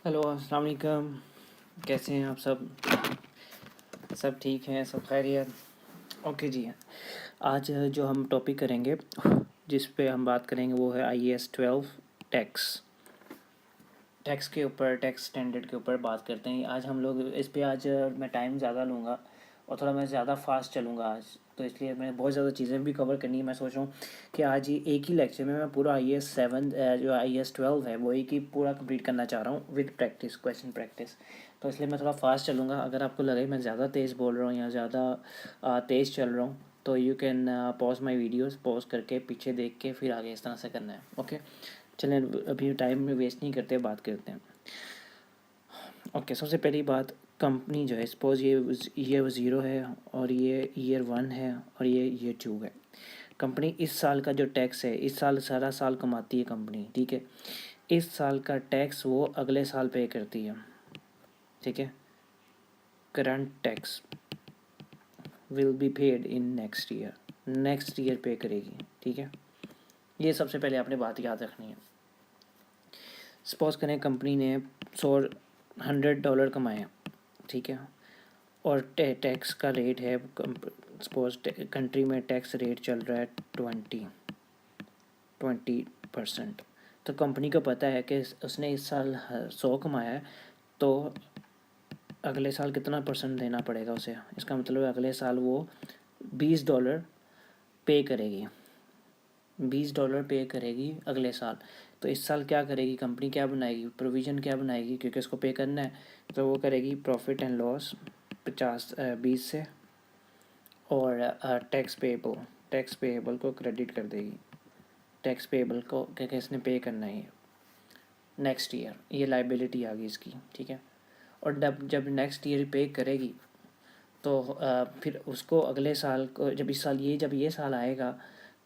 Hello अस्सलाम वालेकुम। कैसे हैं आप सब ठीक हैं, सब खैरियत। ओके जी। आज जो हम टॉपिक करेंगे, जिस पे हम बात करेंगे, वो है IAS 12 टैक्स के ऊपर, टैक्स स्टैंडर्ड के ऊपर बात करते हैं। आज हम लोग इस पे आज मैं टाइम ज़्यादा लूँगा और थोड़ा मैं ज़्यादा फास्ट चलूँगा आज, तो इसलिए मैं बहुत ज़्यादा चीज़ें भी कवर करनी है। मैं सोच रहा हूँ कि आज ही एक ही लेक्चर में मैं पूरा IAS 7 जो IAS 12 है वो एक ही पूरा कंप्लीट करना चाह रहा हूँ विद प्रैक्टिस, क्वेश्चन प्रैक्टिस। तो इसलिए मैं थोड़ा फास्ट चलूँगा। अगर आपको लगे मैं ज़्यादा तेज़ बोल रहा हूँ या ज़्यादा तेज़ चल रहा हूँ तो you can pause my videos, pause करके पीछे देख के फिर आगे इस तरह से करना है। ओके, चलें अभी टाइम में वेस्ट नहीं करते, बात करते हैं। ओके, सबसे पहली बात, कंपनी जो है, सपोज ये ईयर 0 है और ये ईयर 1 है और ये ईयर 2 है। कंपनी इस साल का जो टैक्स है, इस साल सारा साल कमाती है कंपनी, ठीक है। इस साल का टैक्स वो अगले साल पे करती है, ठीक है। Current tax will be paid in next year पे करेगी, ठीक है। ये सबसे पहले आपने बात याद रखनी है। सपोज करें कंपनी ने $100 कमाए, ठीक है, और टैक्स का रेट है, सपोज कंट्री में टैक्स रेट चल रहा है 20%। तो कंपनी को पता है कि उसने इस साल 100 कमाया है, तो अगले साल कितना परसेंट देना पड़ेगा उसे। इसका मतलब अगले साल वो $20 पे करेगी, $20 पे करेगी अगले साल। तो इस साल क्या करेगी कंपनी, क्या बनाएगी, प्रोविज़न क्या बनाएगी, क्योंकि उसको पे करना है। तो वो करेगी प्रॉफिट एंड लॉस 20 से, और टैक्स पेएबल को क्रेडिट कर देगी। टैक्स पेएबल को क्या इसने पे करना है नेक्स्ट ईयर, ये लाइबिलिटी आ गई इसकी, ठीक है। और जब नेक्स्ट ईयर पे करेगी तो फिर उसको अगले साल को, जब ये साल आएगा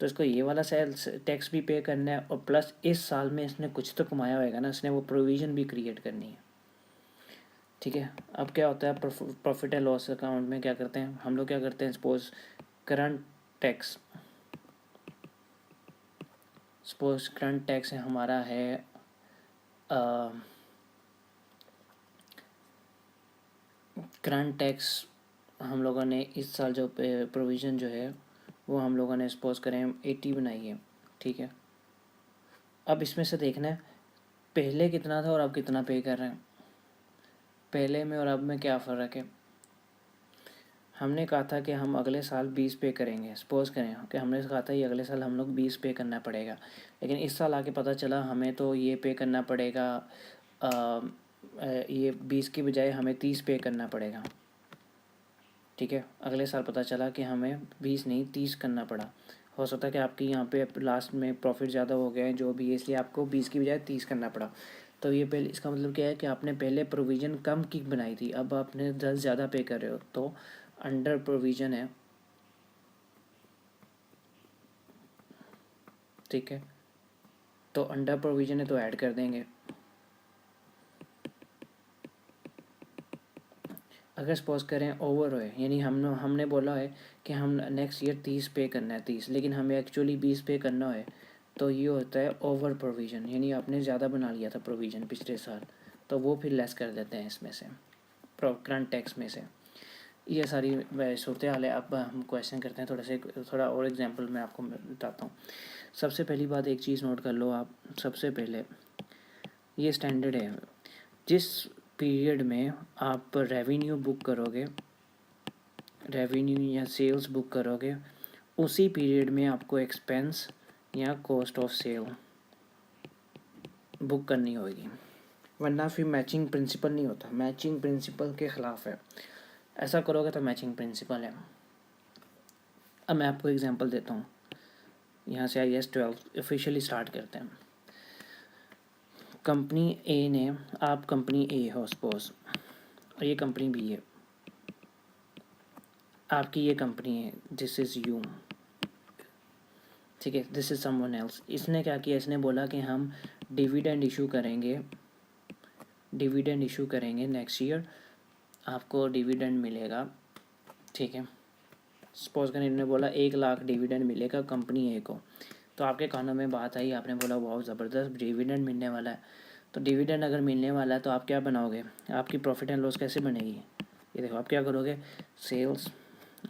तो इसको ये वाला सेल्स टैक्स भी पे करना है, और प्लस इस साल में इसने कुछ तो कमाया होगा ना, इसने वो प्रोविज़न भी क्रिएट करनी है, ठीक है। अब क्या होता है, प्रॉफिट एंड लॉस अकाउंट में क्या करते हैं हम लोग, क्या करते हैं, सपोज करंट टैक्स है हमारा है करंट टैक्स हम लोगों ने इस साल जो प्रोविज़न जो है वो हम लोगों ने सपोज करें 80 बनाई है, ठीक है। अब इसमें से देखना है पहले कितना था और अब कितना पे कर रहे हैं, पहले में और अब में क्या फ़र्क है। हमने कहा था कि हम अगले साल 20 पे करेंगे, सपोज़ करें कि हमने कहा था ये अगले साल हम लोग 20 पे करना पड़ेगा, लेकिन इस साल आके पता चला हमें तो ये पे करना पड़ेगा, ये 20 की बजाय हमें 30 पे करना पड़ेगा, ठीक है। अगले साल पता चला कि हमें 20 नहीं 30 करना पड़ा। हो सकता है कि आपकी यहाँ पे लास्ट में प्रॉफिट ज़्यादा हो गया है जो भी है, इसलिए आपको 20 की बजाय 30 करना पड़ा। तो ये पहले, इसका मतलब क्या है कि आपने पहले प्रोविज़न कम की बनाई थी, अब आपने 10 ज़्यादा पे कर रहे हो, तो अंडर प्रोविज़न है, ठीक है। तो अंडर प्रोविज़न है तो ऐड कर देंगे। अगर सपोज करें ओवर है, यानी हमने बोला है कि हम नेक्स्ट ईयर 30 पे करना है, 30, लेकिन हमें एक्चुअली 20 पे करना है, तो ये होता है ओवर प्रोविज़न, यानी आपने ज़्यादा बना लिया था प्रोविज़न पिछले साल, तो वो फिर लेस कर देते हैं इसमें से, करंट टैक्स में से। ये सारी सूरत हाल है। अब हम क्वेश्चन करते हैं, थोड़ा और एग्जांपल मैं आपको बताता हूँ। सबसे पहली बात एक चीज़ नोट कर लो आप, सबसे पहले ये स्टैंडर्ड है, जिस पीरियड में आप रेवेन्यू बुक करोगे, रेवेन्यू या सेल्स बुक करोगे, उसी पीरियड में आपको एक्सपेंस या कॉस्ट ऑफ सेल बुक करनी होगी, वरना फिर मैचिंग प्रिंसिपल नहीं होता, मैचिंग प्रिंसिपल के ख़िलाफ़ है। ऐसा करोगे तो मैचिंग प्रिंसिपल है। अब मैं आपको एग्जांपल देता हूँ, यहाँ से IAS 12 ऑफिशियली स्टार्ट करते हैं। कंपनी ए ने, आप कंपनी ए हो सपोज, और ये कंपनी बी है, आपकी ये कंपनी है, दिस इज़ यू, ठीक है, दिस इज़ समवन एल्स। इसने क्या किया, इसने बोला कि हम डिविडेंड इशू करेंगे नेक्स्ट ईयर, आपको डिविडेंड मिलेगा, ठीक है। सपोज करें इन्होंने बोला 1 लाख डिविडेंड मिलेगा कंपनी ए को, तो आपके कानों में बात आई, आपने बोला बहुत ज़बरदस्त डिविडेंड मिलने वाला है, तो डिविडेंड अगर मिलने वाला है तो आप क्या बनाओगे, आपकी प्रॉफिट एंड लॉस कैसे बनेगी। ये देखो आप क्या करोगे, सेल्स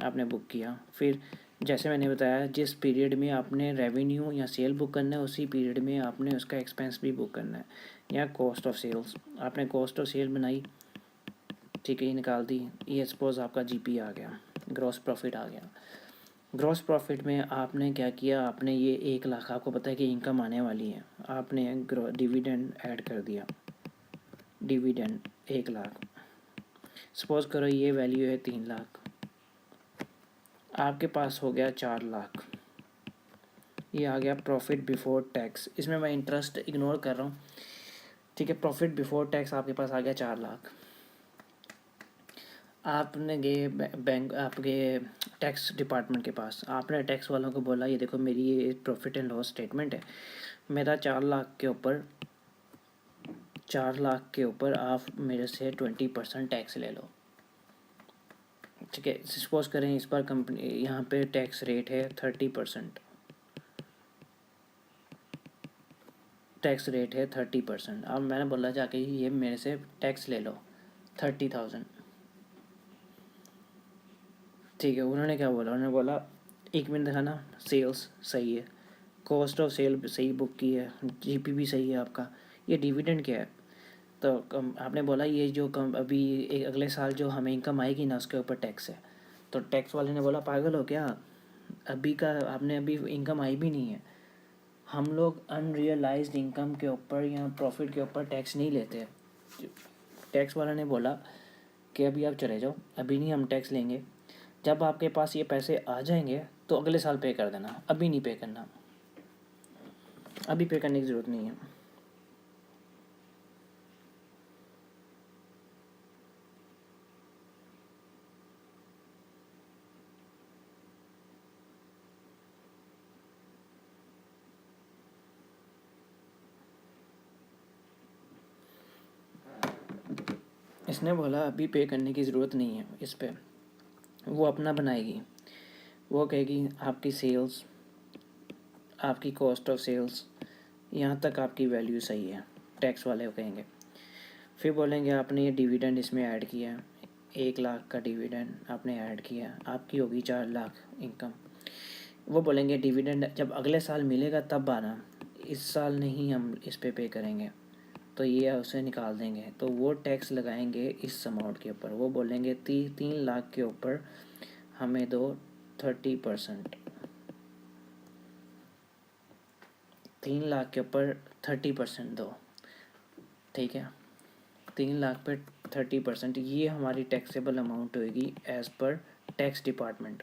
आपने बुक किया, फिर जैसे मैंने बताया जिस पीरियड में आपने रेवेन्यू या सेल बुक करना है उसी पीरियड में आपने उसका एक्सपेंस भी बुक करना है। या कॉस्ट ऑफ सेल्स, आपने कॉस्ट ऑफ सेल बनाई, ठीक है, ये निकाल दी, ये सपोज आपका जीपी आ गया, ग्रॉस प्रॉफिट आ गया। ग्रॉस प्रॉफिट में आपने क्या किया, आपने ये 1 लाख, आपको पता है कि इनकम आने वाली है, आपने डिविडेंड ऐड कर दिया, डिविडेंड 1 लाख, सपोज करो ये वैल्यू है 3 लाख, आपके पास हो गया 4 लाख, ये आ गया प्रॉफिट बिफोर टैक्स। इसमें मैं इंटरेस्ट इग्नोर कर रहा हूँ, ठीक है। प्रॉफिट बिफोर टैक्स आपके पास आ गया 4 लाख। आपने गए बैंक, आप गए टैक्स डिपार्टमेंट के पास, आपने टैक्स वालों को बोला ये देखो मेरी ये प्रॉफिट एंड लॉस स्टेटमेंट है, मेरा 4 लाख के ऊपर, 4 लाख के ऊपर आप मेरे से 20% टैक्स ले लो, ठीक है। सपोज करें इस बार कंपनी यहाँ पे टैक्स रेट है 30%, टैक्स रेट है 30%। अब मैंने बोला जाके ये मेरे से टैक्स ले लो 30,000, ठीक है। उन्होंने क्या बोला, उन्होंने बोला 1 मिनट दिखाना, सेल्स सही है, कॉस्ट ऑफ सेल सही बुक की है, जीपी भी सही है आपका, ये डिविडेंड क्या है। तो आपने बोला ये जो अभी अगले साल जो हमें इनकम आएगी ना उसके ऊपर टैक्स है। तो टैक्स वाले ने बोला पागल हो क्या, अभी का आपने अभी इनकम आई भी नहीं है, हम लोग अनरियलाइज्ड इनकम के ऊपर या प्रॉफिट के ऊपर टैक्स नहीं लेते। टैक्स वाला ने बोला कि अभी आप चले जाओ, अभी नहीं हम टैक्स लेंगे, जब आपके पास ये पैसे आ जाएंगे तो अगले साल पे कर देना, अभी नहीं पे करना, अभी पे करने की ज़रूरत नहीं है। इसने बोला अभी पे करने की ज़रूरत नहीं है इस पर, वो अपना बनाएगी, वो कहेगी आपकी सेल्स, आपकी कॉस्ट ऑफ सेल्स, यहाँ तक आपकी वैल्यू सही है, टैक्स वाले वो कहेंगे। फिर बोलेंगे आपने ये डिविडेंड इसमें ऐड किया, 1 लाख का डिविडेंड आपने ऐड किया, आपकी होगी 4 लाख इनकम। वो बोलेंगे डिविडेंड जब अगले साल मिलेगा तब आना, इस साल नहीं हम इस पे करेंगे, तो ये उसे निकाल देंगे। तो वो टैक्स लगाएंगे इस अमाउंट के ऊपर, वो बोलेंगे 3 लाख के ऊपर हमें दो 30%, 3 लाख के ऊपर 30% दो, ठीक है। 3 लाख पे 30%, ये हमारी टैक्सेबल अमाउंट होगी एज पर टैक्स डिपार्टमेंट।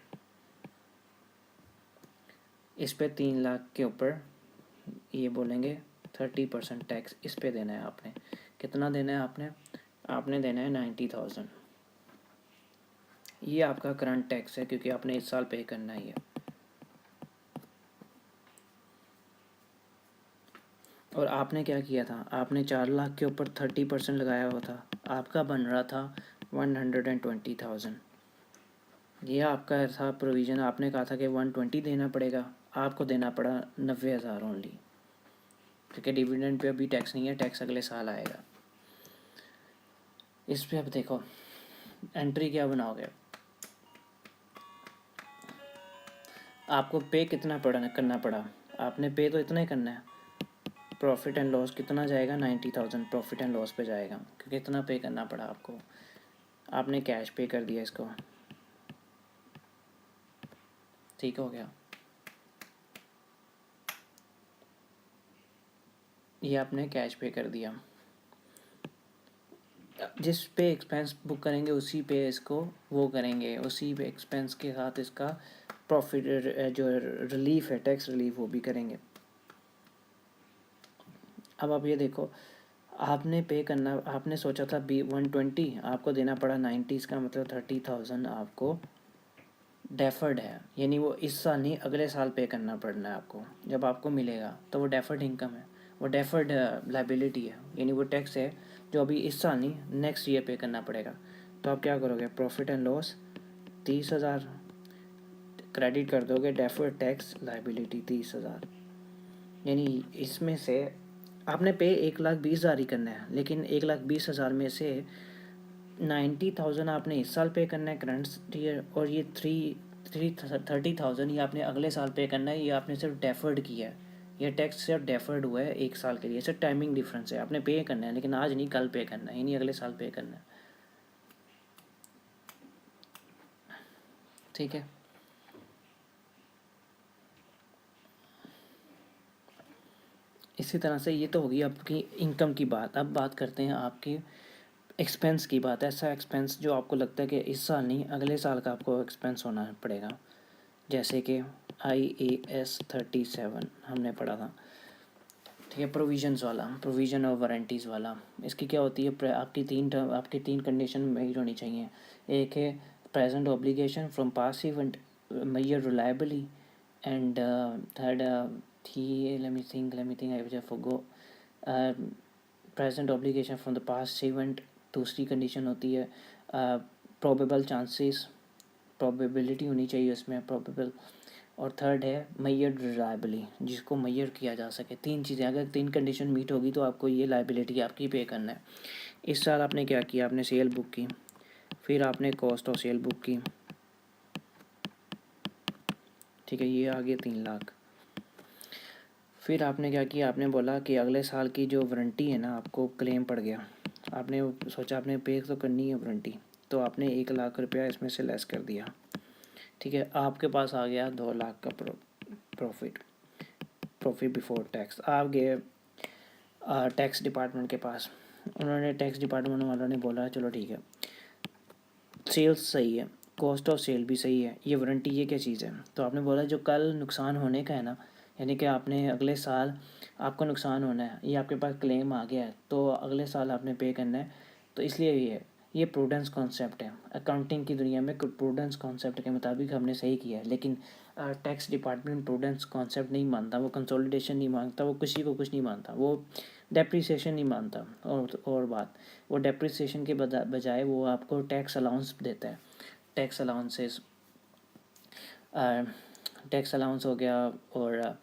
इस पे 3 लाख के ऊपर ये बोलेंगे 30% टैक्स इस पे देना है आपने। कितना देना है आपने, आपने देना है 90,000। ये आपका करंट टैक्स है क्योंकि आपने इस साल पे करना ही है। और आपने क्या किया था, आपने 4 लाख के ऊपर 30% लगाया हुआ था, आपका बन रहा था 120,000। ये आपका था प्रोविज़न, आपने कहा था कि 120 देना पड़ेगा, आपको देना पड़ा 90,000 ओनली, क्योंकि डिविडेंड पे अभी टैक्स नहीं है, टैक्स अगले साल आएगा। इस पे अब देखो एंट्री क्या बनाओगे, आपको पे कितना करना पड़ा, आपने पे तो इतना ही करना है। प्रॉफिट एंड लॉस कितना जाएगा, 90,000 प्रॉफिट एंड लॉस पे जाएगा, क्योंकि इतना पे करना पड़ा आपको, आपने कैश पे कर दिया इसको, ठीक हो गया। ये आपने कैश पे कर दिया, जिस पे एक्सपेंस बुक करेंगे उसी पे इसको वो करेंगे, उसी पे एक्सपेंस के साथ इसका प्रॉफिट जो रिलीफ है, टैक्स रिलीफ, वो भी करेंगे। अब आप ये देखो, आपने पे करना, आपने सोचा था 120, आपको देना पड़ा 90, इसका मतलब 30,000 आपको डेफर्ड है, यानी वो इस साल नहीं अगले साल पे करना पड़ना है आपको, जब आपको मिलेगा तो वो डेफर्ड इनकम है, वो डेफर्ड लाइबिलिटी है, यानी वो टैक्स है जो अभी इस साल नहीं नेक्स्ट ईयर पे करना पड़ेगा। तो आप क्या करोगे, प्रॉफिट एंड लॉस 30,000 क्रेडिट कर दोगे, डेफर्ड टैक्स लाइबिलिटी 30,000, यानी इसमें से आपने पे 1,20,000 ही करना है, लेकिन 1,20,000 में से 90,000 आपने इस साल पे करना है करंट ईयर, और ये 30,000 ये आपने अगले साल पे करना है। ये आपने सिर्फ डेफर्ड किया है, ये टैक्स सिर्फ डेफर्ड हुआ है 1 साल के लिए। सिर्फ टाइमिंग डिफरेंस है, आपने पे करना है लेकिन आज नहीं, कल पे करना है, नहीं अगले साल पे करना है। ठीक है, इसी तरह से ये तो होगी आपकी इनकम की बात। अब बात करते हैं आपकी एक्सपेंस की बात। ऐसा एक्सपेंस जो आपको लगता है कि इस साल नहीं अगले साल का आपको एक्सपेंस होना पड़ेगा, जैसे कि IAS 37 हमने पढ़ा था, ठीक है, प्रोविजंस वाला, प्रोविजन और वारंटीज़ वाला। इसकी क्या होती है, आपकी तीन कंडीशन मेजर होनी चाहिए। एक है present obligation from past event measure reliably, and third थी let me think I just forgot present obligation from the past event. दूसरी कंडीशन होती है प्रोबेबल चांसेस, प्रोबेबिलिटी होनी चाहिए उसमें, प्रोबेबल। और थर्ड है मैयर रिलायबली, जिसको मैयर किया जा सके। तीन चीज़ें, अगर तीन कंडीशन मीट होगी तो आपको ये लाइबिलिटी आपकी पे करना है। इस साल आपने क्या किया, आपने सेल बुक की, फिर आपने कॉस्ट ऑफ सेल बुक की, ठीक है, ये आ गया 3 लाख। फिर आपने क्या किया, आपने बोला कि अगले साल की जो वारंटी है ना आपको क्लेम पड़ गया, आपने सोचा आपने पे तो करनी है वारंटी, तो आपने 1 लाख रुपया इसमें से लेस कर दिया, ठीक है। आपके पास आ गया 2 लाख का प्रॉफिट बिफोर टैक्स। आप गए टैक्स डिपार्टमेंट के पास, उन्होंने टैक्स डिपार्टमेंट वालों ने बोला चलो ठीक है, सेल्स सही है, कॉस्ट ऑफ सेल भी सही है, ये वारंटी ये क्या चीज़ है। तो आपने बोला जो कल नुकसान होने का है ना, यानी कि आपने अगले साल आपको नुकसान होना है, ये आपके पास क्लेम आ गया है तो अगले साल आपने पे करना है, तो इसलिए ये प्रूडेंस कॉन्सेप्ट है। अकाउंटिंग की दुनिया में प्रूडेंस कॉन्सेप्ट के मुताबिक हमने सही किया है, लेकिन टैक्स डिपार्टमेंट प्रूडेंस कॉन्सेप्ट नहीं मानता, वो कंसोलिडेशन नहीं मानता, वो किसी को कुछ नहीं मानता, वो डेप्रिसिएशन नहीं मानता। और बात, वो डेप्रिसिएशन के बजाय वो आपको टैक्स अलाउंस देता है। टैक्स अलाउंसेस, टैक्स अलाउंस हो गया, और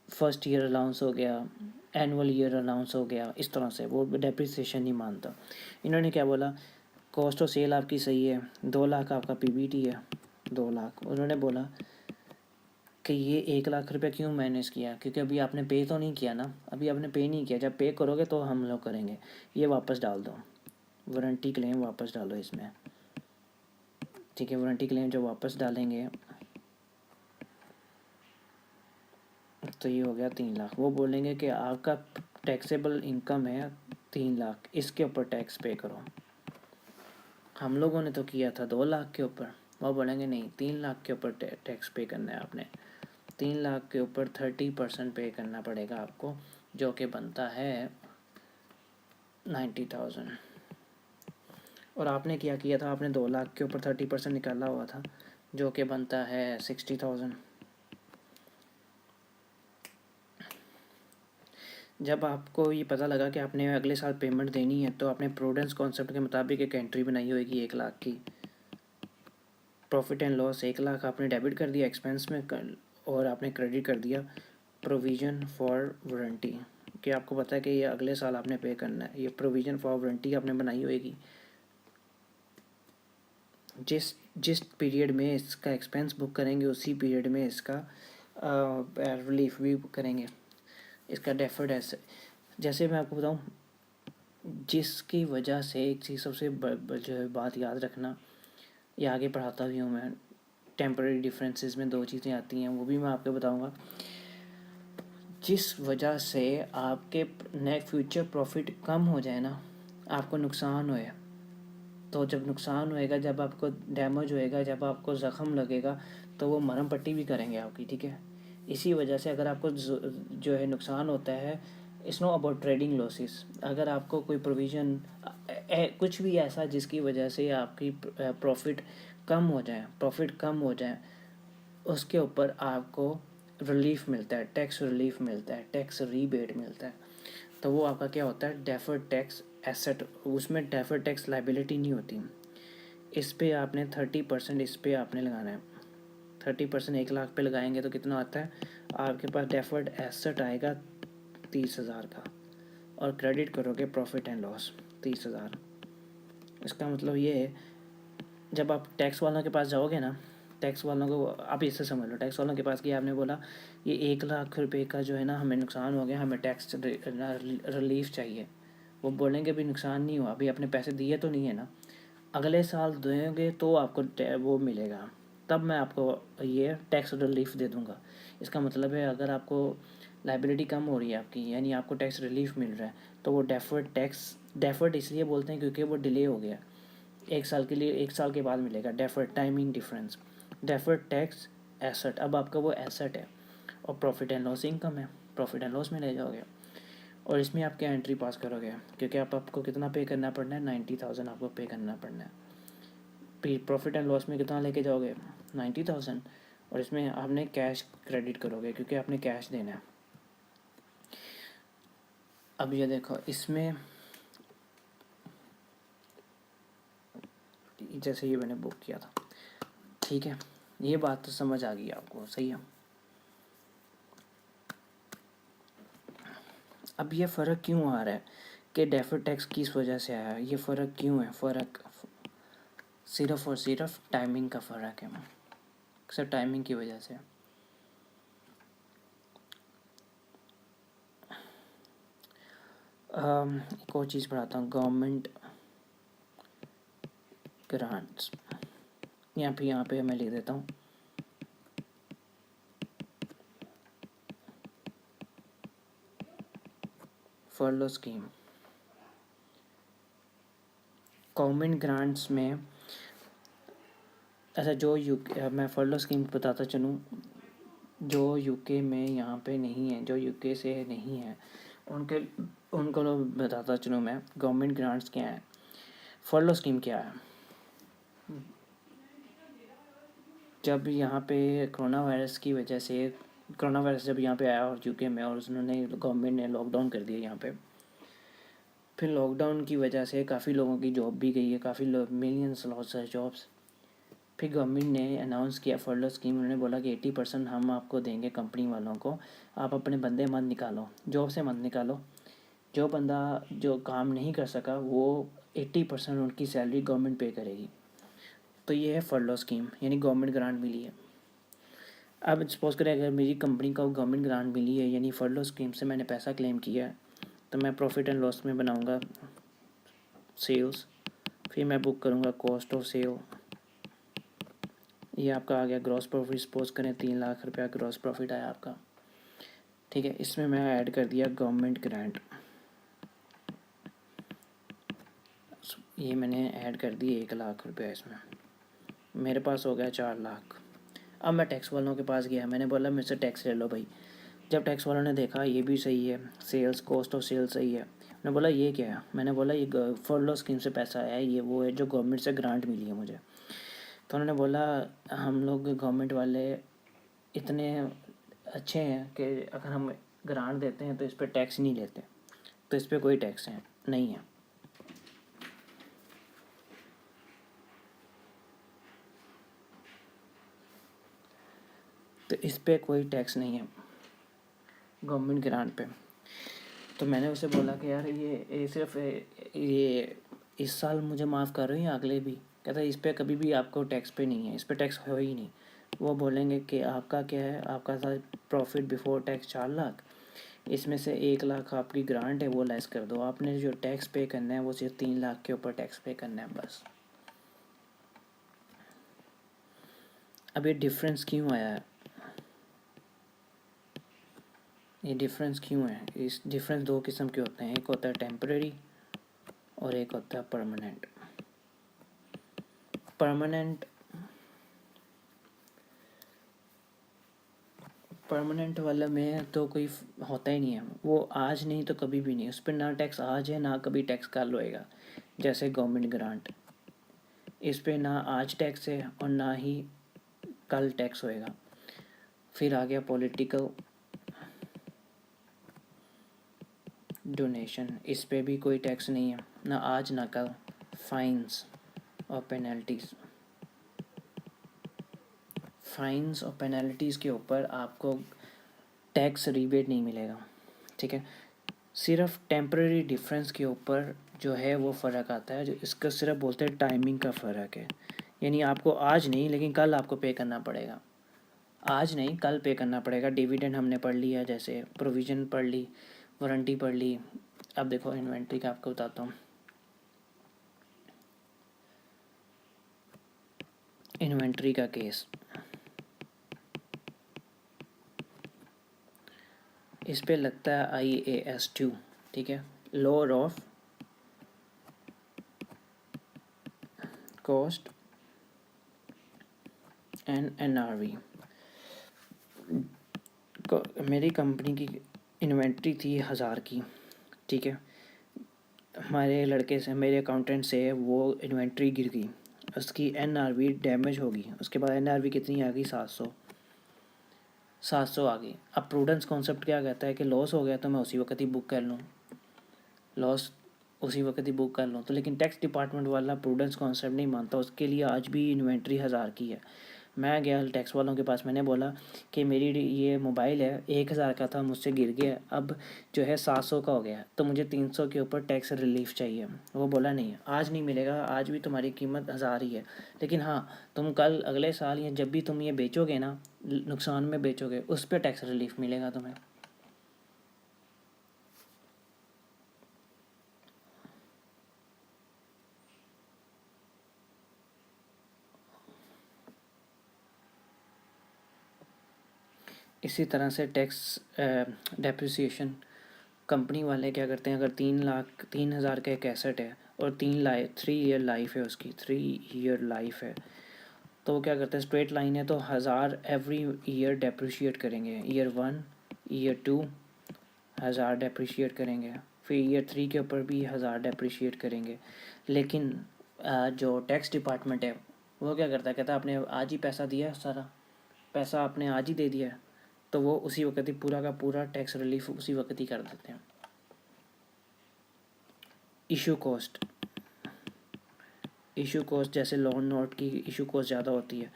फर्स्ट ईयर अलाउंस हो गया, एनुअल ईयर अलाउंस हो गया, इस तरह से वो डेप्रिसिएशन नहीं मानता। इन्होंने क्या बोला, कॉस्ट ऑफ सेल आपकी सही है, 2 लाख आपका PBT है, 2 लाख। उन्होंने बोला कि ये 1 लाख रुपये क्यों मैनेज किया, क्योंकि अभी आपने पे तो नहीं किया ना, अभी आपने पे नहीं किया, जब पे करोगे तो हम लोग करेंगे। ये वापस डाल दो, वारंटी क्लेम वापस डालो इसमें, ठीक है। वारंटी क्लेम जब वापस डालेंगे तो ये हो गया 3 लाख। वो बोलेंगे कि आपका टैक्सेबल इनकम है 3 लाख, इसके ऊपर टैक्स पे करो। हम लोगों ने तो किया था 2 लाख के ऊपर, वो बोलेंगे नहीं 3 लाख के ऊपर टैक्स पे करना है आपने। 3 लाख के ऊपर 30% पे करना पड़ेगा आपको, जो कि बनता है 90,000। और आपने क्या किया था, आपने 2 लाख के ऊपर 30% निकाला हुआ था, जो कि बनता है 60,000। जब आपको ये पता लगा कि आपने अगले साल पेमेंट देनी है, तो आपने प्रूडेंस कॉन्सेप्ट के मुताबिक एक एंट्री बनाई होगी 1 लाख की। प्रॉफिट एंड लॉस 1 लाख आपने डेबिट कर दिया एक्सपेंस में और आपने क्रेडिट कर दिया प्रोविज़न फॉर वारंटी, कि आपको पता है कि ये अगले साल आपने पे करना है। ये प्रोविज़न फॉर वारंटी आपने बनाई होगी, जिस पीरियड में इसका एक्सपेंस बुक करेंगे उसी पीरियड में इसका रिलीफ भी करेंगे, इसका डेफर्ड एसेट। जैसे मैं आपको बताऊं, जिसकी वजह से एक चीज़ सबसे जो है बात याद रखना, ये आगे पढ़ाता भी हूँ मैं, टेम्पररी डिफरेंसेस में 2 चीज़ें आती हैं, वो भी मैं आपको बताऊँगा। जिस वजह से आपके नेट फ्यूचर प्रॉफिट कम हो जाए ना, आपको नुकसान होए, तो जब नुकसान होएगा, जब आपको डैमेज होएगा, जब आपको ज़ख़म लगेगा, तो वो मरहम पट्टी भी करेंगे आपकी, ठीक है। इसी वजह से अगर आपको जो है नुकसान होता है, it's know about trading losses, अगर आपको कोई प्रोविज़न कुछ भी ऐसा जिसकी वजह से आपकी प्रॉफिट कम हो जाए, उसके ऊपर आपको रिलीफ मिलता है, टैक्स रिलीफ मिलता है, टैक्स रीबेट मिलता है। तो वो आपका क्या होता है, डेफर्ड टैक्स एसेट, उसमें डेफर्ड टैक्स लाइबिलिटी नहीं होती। इस पे आपने 30% इस पे आपने लगाना है, 30% 1 लाख पे लगाएंगे तो कितना आता है आपके पास? डेफर्ड एसेट आएगा 30,000 का, और क्रेडिट करोगे प्रॉफिट एंड लॉस 30,000। इसका मतलब ये है, जब आप टैक्स वालों के पास जाओगे ना, टैक्स वालों को आप इससे समझ लो, टैक्स वालों के पास गया, आपने बोला ये 1 लाख रुपए का जो है ना हमें नुकसान हो गया, हमें टैक्स रिलीफ चाहिए। वो बोलेंगे भी नुकसान नहीं हुआ, अभी आपने पैसे दिए तो नहीं है ना, अगले साल देंगे तो आपको वो मिलेगा, तब मैं आपको ये टैक्स रिलीफ दे दूँगा। इसका मतलब है अगर आपको लाइबिलिटी कम हो रही है आपकी, यानी आपको टैक्स रिलीफ मिल रहा है, तो वो डेफर्ड इसलिए बोलते हैं क्योंकि वो डिले हो गया, 1 साल के लिए, 1 साल के बाद मिलेगा। Deferred timing difference, deferred tax asset, अब आपका वो एसेट है, और प्रॉफिट एंड लॉस इनकम है, प्रॉफिट एंड लॉस में ले जाओगे और इसमें आप क्या एंट्री पास करोगे, क्योंकि आपको कितना पे करना पड़ना है, 90,000 आपको पे करना पड़ना है। प्रॉफिट एंड लॉस में कितना लेके जाओगे, 90,000, और इसमें आपने कैश क्रेडिट करोगे क्योंकि आपने कैश देना है। अब ये देखो, इसमें जैसे ये मैंने बुक किया था, ठीक है, ये बात तो समझ आ गई आपको, सही है। अब ये फ़र्क क्यों आ रहा है कि डेफर्ड टैक्स किस वजह से आया, ये फ़र्क क्यों है? फ़र्क सिर्फ़ और सिर्फ टाइमिंग का फ़र्क है, सिर्फ टाइमिंग की वजह से। एक और चीज़ पढ़ाता हूँ, गवर्नमेंट ग्रांट्स, यहाँ पे मैं लिख देता हूँ, फर्लो स्कीम। गवर्नमेंट ग्रांट्स में अच्छा, जो यूके, मैं फर्लो स्कीम बताता चलूँ, जो यूके में यहाँ पे नहीं है, जो यूके से नहीं है, उनको बताता चलूँ मैं, गवर्नमेंट ग्रांट्स क्या है, फर्लो स्कीम क्या है। जब यहाँ पे कोरोना वायरस की वजह से, कोरोना वायरस जब यहाँ पे आया और यूके में, और उन्होंने, गवर्नमेंट ने लॉकडाउन कर दिया यहाँ पे, फिर लॉकडाउन की वजह से काफ़ी लोगों की जॉब भी गई है, काफ़ी लोग, मिलियंस लॉस है जॉब्स। फिर गवर्नमेंट ने अनाउंस किया फर्लो स्कीम, उन्होंने बोला कि 80% हम आपको देंगे, कंपनी वालों को, आप अपने बंदे मत निकालो, जॉब से मत निकालो, जो बंदा जो काम नहीं कर सका वो 80% उनकी सैलरी गवर्नमेंट पे करेगी। तो ये है फर्लो स्कीम, यानी गवर्नमेंट ग्रांट मिली है। अब सपोज करें अगर मेरी कंपनी को गवर्नमेंट ग्रांट मिली है, यानी फर्लो स्कीम से मैंने पैसा क्लेम किया है, तो मैं प्रॉफिट एंड लॉस में बनाऊंगा सेल्स, फिर मैं बुक करूंगा कॉस्ट ऑफ सेल, ये आपका आ गया ग्रॉस प्रॉफिट। सपोज करें 3 लाख रुपया ग्रॉस प्रॉफिट आया आपका, ठीक है, इसमें मैं ऐड कर दिया गवर्नमेंट ग्रांट, ये मैंने ऐड कर दिए 1 लाख रुपया, इसमें मेरे पास हो गया 4 लाख। अब मैं टैक्स वालों के पास गया, मैंने बोला मेरे से टैक्स ले लो भाई। जब टैक्स वालों ने देखा ये भी सही है, सेल्स, कॉस्ट ऑफ सेल्स सही है, मैंने बोला ये क्या है, मैंने बोला ये फर्लो स्कीम से पैसा आया है, ये वो है जो गवर्नमेंट से ग्रांट मिली है मुझे। तो उन्होंने बोला हम लोग गवर्नमेंट वाले इतने अच्छे हैं कि अगर हम ग्रांट देते हैं तो इस पर टैक्स नहीं लेते, तो इस पर कोई टैक्स है नहीं है। तो इस पर कोई टैक्स नहीं है गवर्नमेंट ग्रांट पे। तो मैंने उसे बोला कि यार ये सिर्फ ये इस साल मुझे माफ़ कर रहे हैं या अगले भी? कहता है इस पर कभी भी आपको टैक्स पे नहीं है, इस पर टैक्स हो ही नहीं। वो बोलेंगे कि आपका क्या है, आपका था प्रॉफिट बिफोर टैक्स 4 लाख, इसमें से 1 लाख आपकी ग्रांट है वो लेस कर दो, आपने जो टैक्स पे करना है वो सिर्फ 3 लाख के ऊपर टैक्स पे करना है बस। अब ये डिफरेंस क्यों आया है, ये डिफरेंस क्यों है? इस डिफरेंस 2 किस्म के होते हैं, एक होता है टेम्परेरी और एक होता है परमानेंट। परमानेंट वाला में तो कोई होता ही नहीं है, वो आज नहीं तो कभी भी नहीं, उस पर ना टैक्स आज है ना कभी टैक्स कल होएगा। जैसे गवर्नमेंट ग्रांट, इस पे ना आज टैक्स है और ना ही कल टैक्स होएगा। फिर आ गया पॉलिटिकल डोनेशन, इस पे भी कोई टैक्स नहीं है, ना आज ना कल। फाइन्स और पेनल्टीज, फाइन्स और पेनल्टीज़ के ऊपर आपको टैक्स रिबेट नहीं मिलेगा, ठीक है। सिर्फ टेम्परेरी डिफरेंस के ऊपर जो है वो फ़र्क आता है, जो इसका सिर्फ बोलते हैं टाइमिंग का फ़र्क है। यानी आपको आज नहीं लेकिन कल आपको पे करना पड़ेगा, आज नहीं कल पे करना पड़ेगा। डिविडेंड हमने पढ़ लिया, जैसे प्रोविज़न पढ़ ली, वारंटी पढ़ ली। अब देखो इन्वेंट्री का आपको बताता हूँ। इन्वेंट्री का केस, इस पे लगता है IAS 2, ठीक है, law of cost and NRV। मेरी कंपनी की इन्वेंट्री थी 1000 की, ठीक है। हमारे लड़के से, मेरे अकाउंटेंट से वो इन्वेंट्री गिर गई, उसकी NRV डैमेज होगी। उसके बाद NRV कितनी आ गई? 700 आ गई। अब प्रूडेंस कॉन्सेप्ट क्या कहता है कि लॉस हो गया तो मैं उसी वक्त ही बुक कर लूँ, लॉस उसी वक्त ही बुक कर लूँ। तो लेकिन टैक्स डिपार्टमेंट वाला प्रूडेंस कॉन्सेप्ट नहीं मानता, उसके लिए आज भी इन्वेंट्री 1000 की है। मैं गया टैक्स वालों के पास, मैंने बोला कि मेरी ये मोबाइल है 1000 का था, मुझसे गिर गया, अब जो है 700 का हो गया, तो मुझे 300 के ऊपर टैक्स रिलीफ चाहिए। वो बोला नहीं, आज नहीं मिलेगा, आज भी तुम्हारी कीमत 1000 ही है, लेकिन हाँ तुम कल अगले साल या जब भी तुम ये बेचोगे ना, नुकसान में बेचोगे, उस पर टैक्स रिलीफ मिलेगा तुम्हें। इसी तरह से टैक्स डेप्रिसिएशन, कंपनी वाले क्या करते हैं, अगर 3,00,000 का एक एसेट है और 3 ईयर लाइफ है उसकी, 3 ईयर लाइफ है, तो वो क्या करते हैं, स्ट्रेट लाइन है तो 1000 एवरी ईयर डेप्रिशिएट करेंगे। ईयर 1, ईयर 2 1000 डेप्रिशिएट करेंगे, फिर ईयर 3 के ऊपर भी 1000 डेप्रिशिएट करेंगे। लेकिन जो टैक्स डिपार्टमेंट है वो क्या करता है, कहता है आपने आज ही पैसा दिया है, सारा पैसा आपने आज ही दे दिया है, तो वो उसी वक्त ही पूरा का पूरा टैक्स रिलीफ उसी वक्त ही कर देते हैं। इशू कॉस्ट, इशू कॉस्ट जैसे लोन नोट की इशू कॉस्ट ज़्यादा होती है।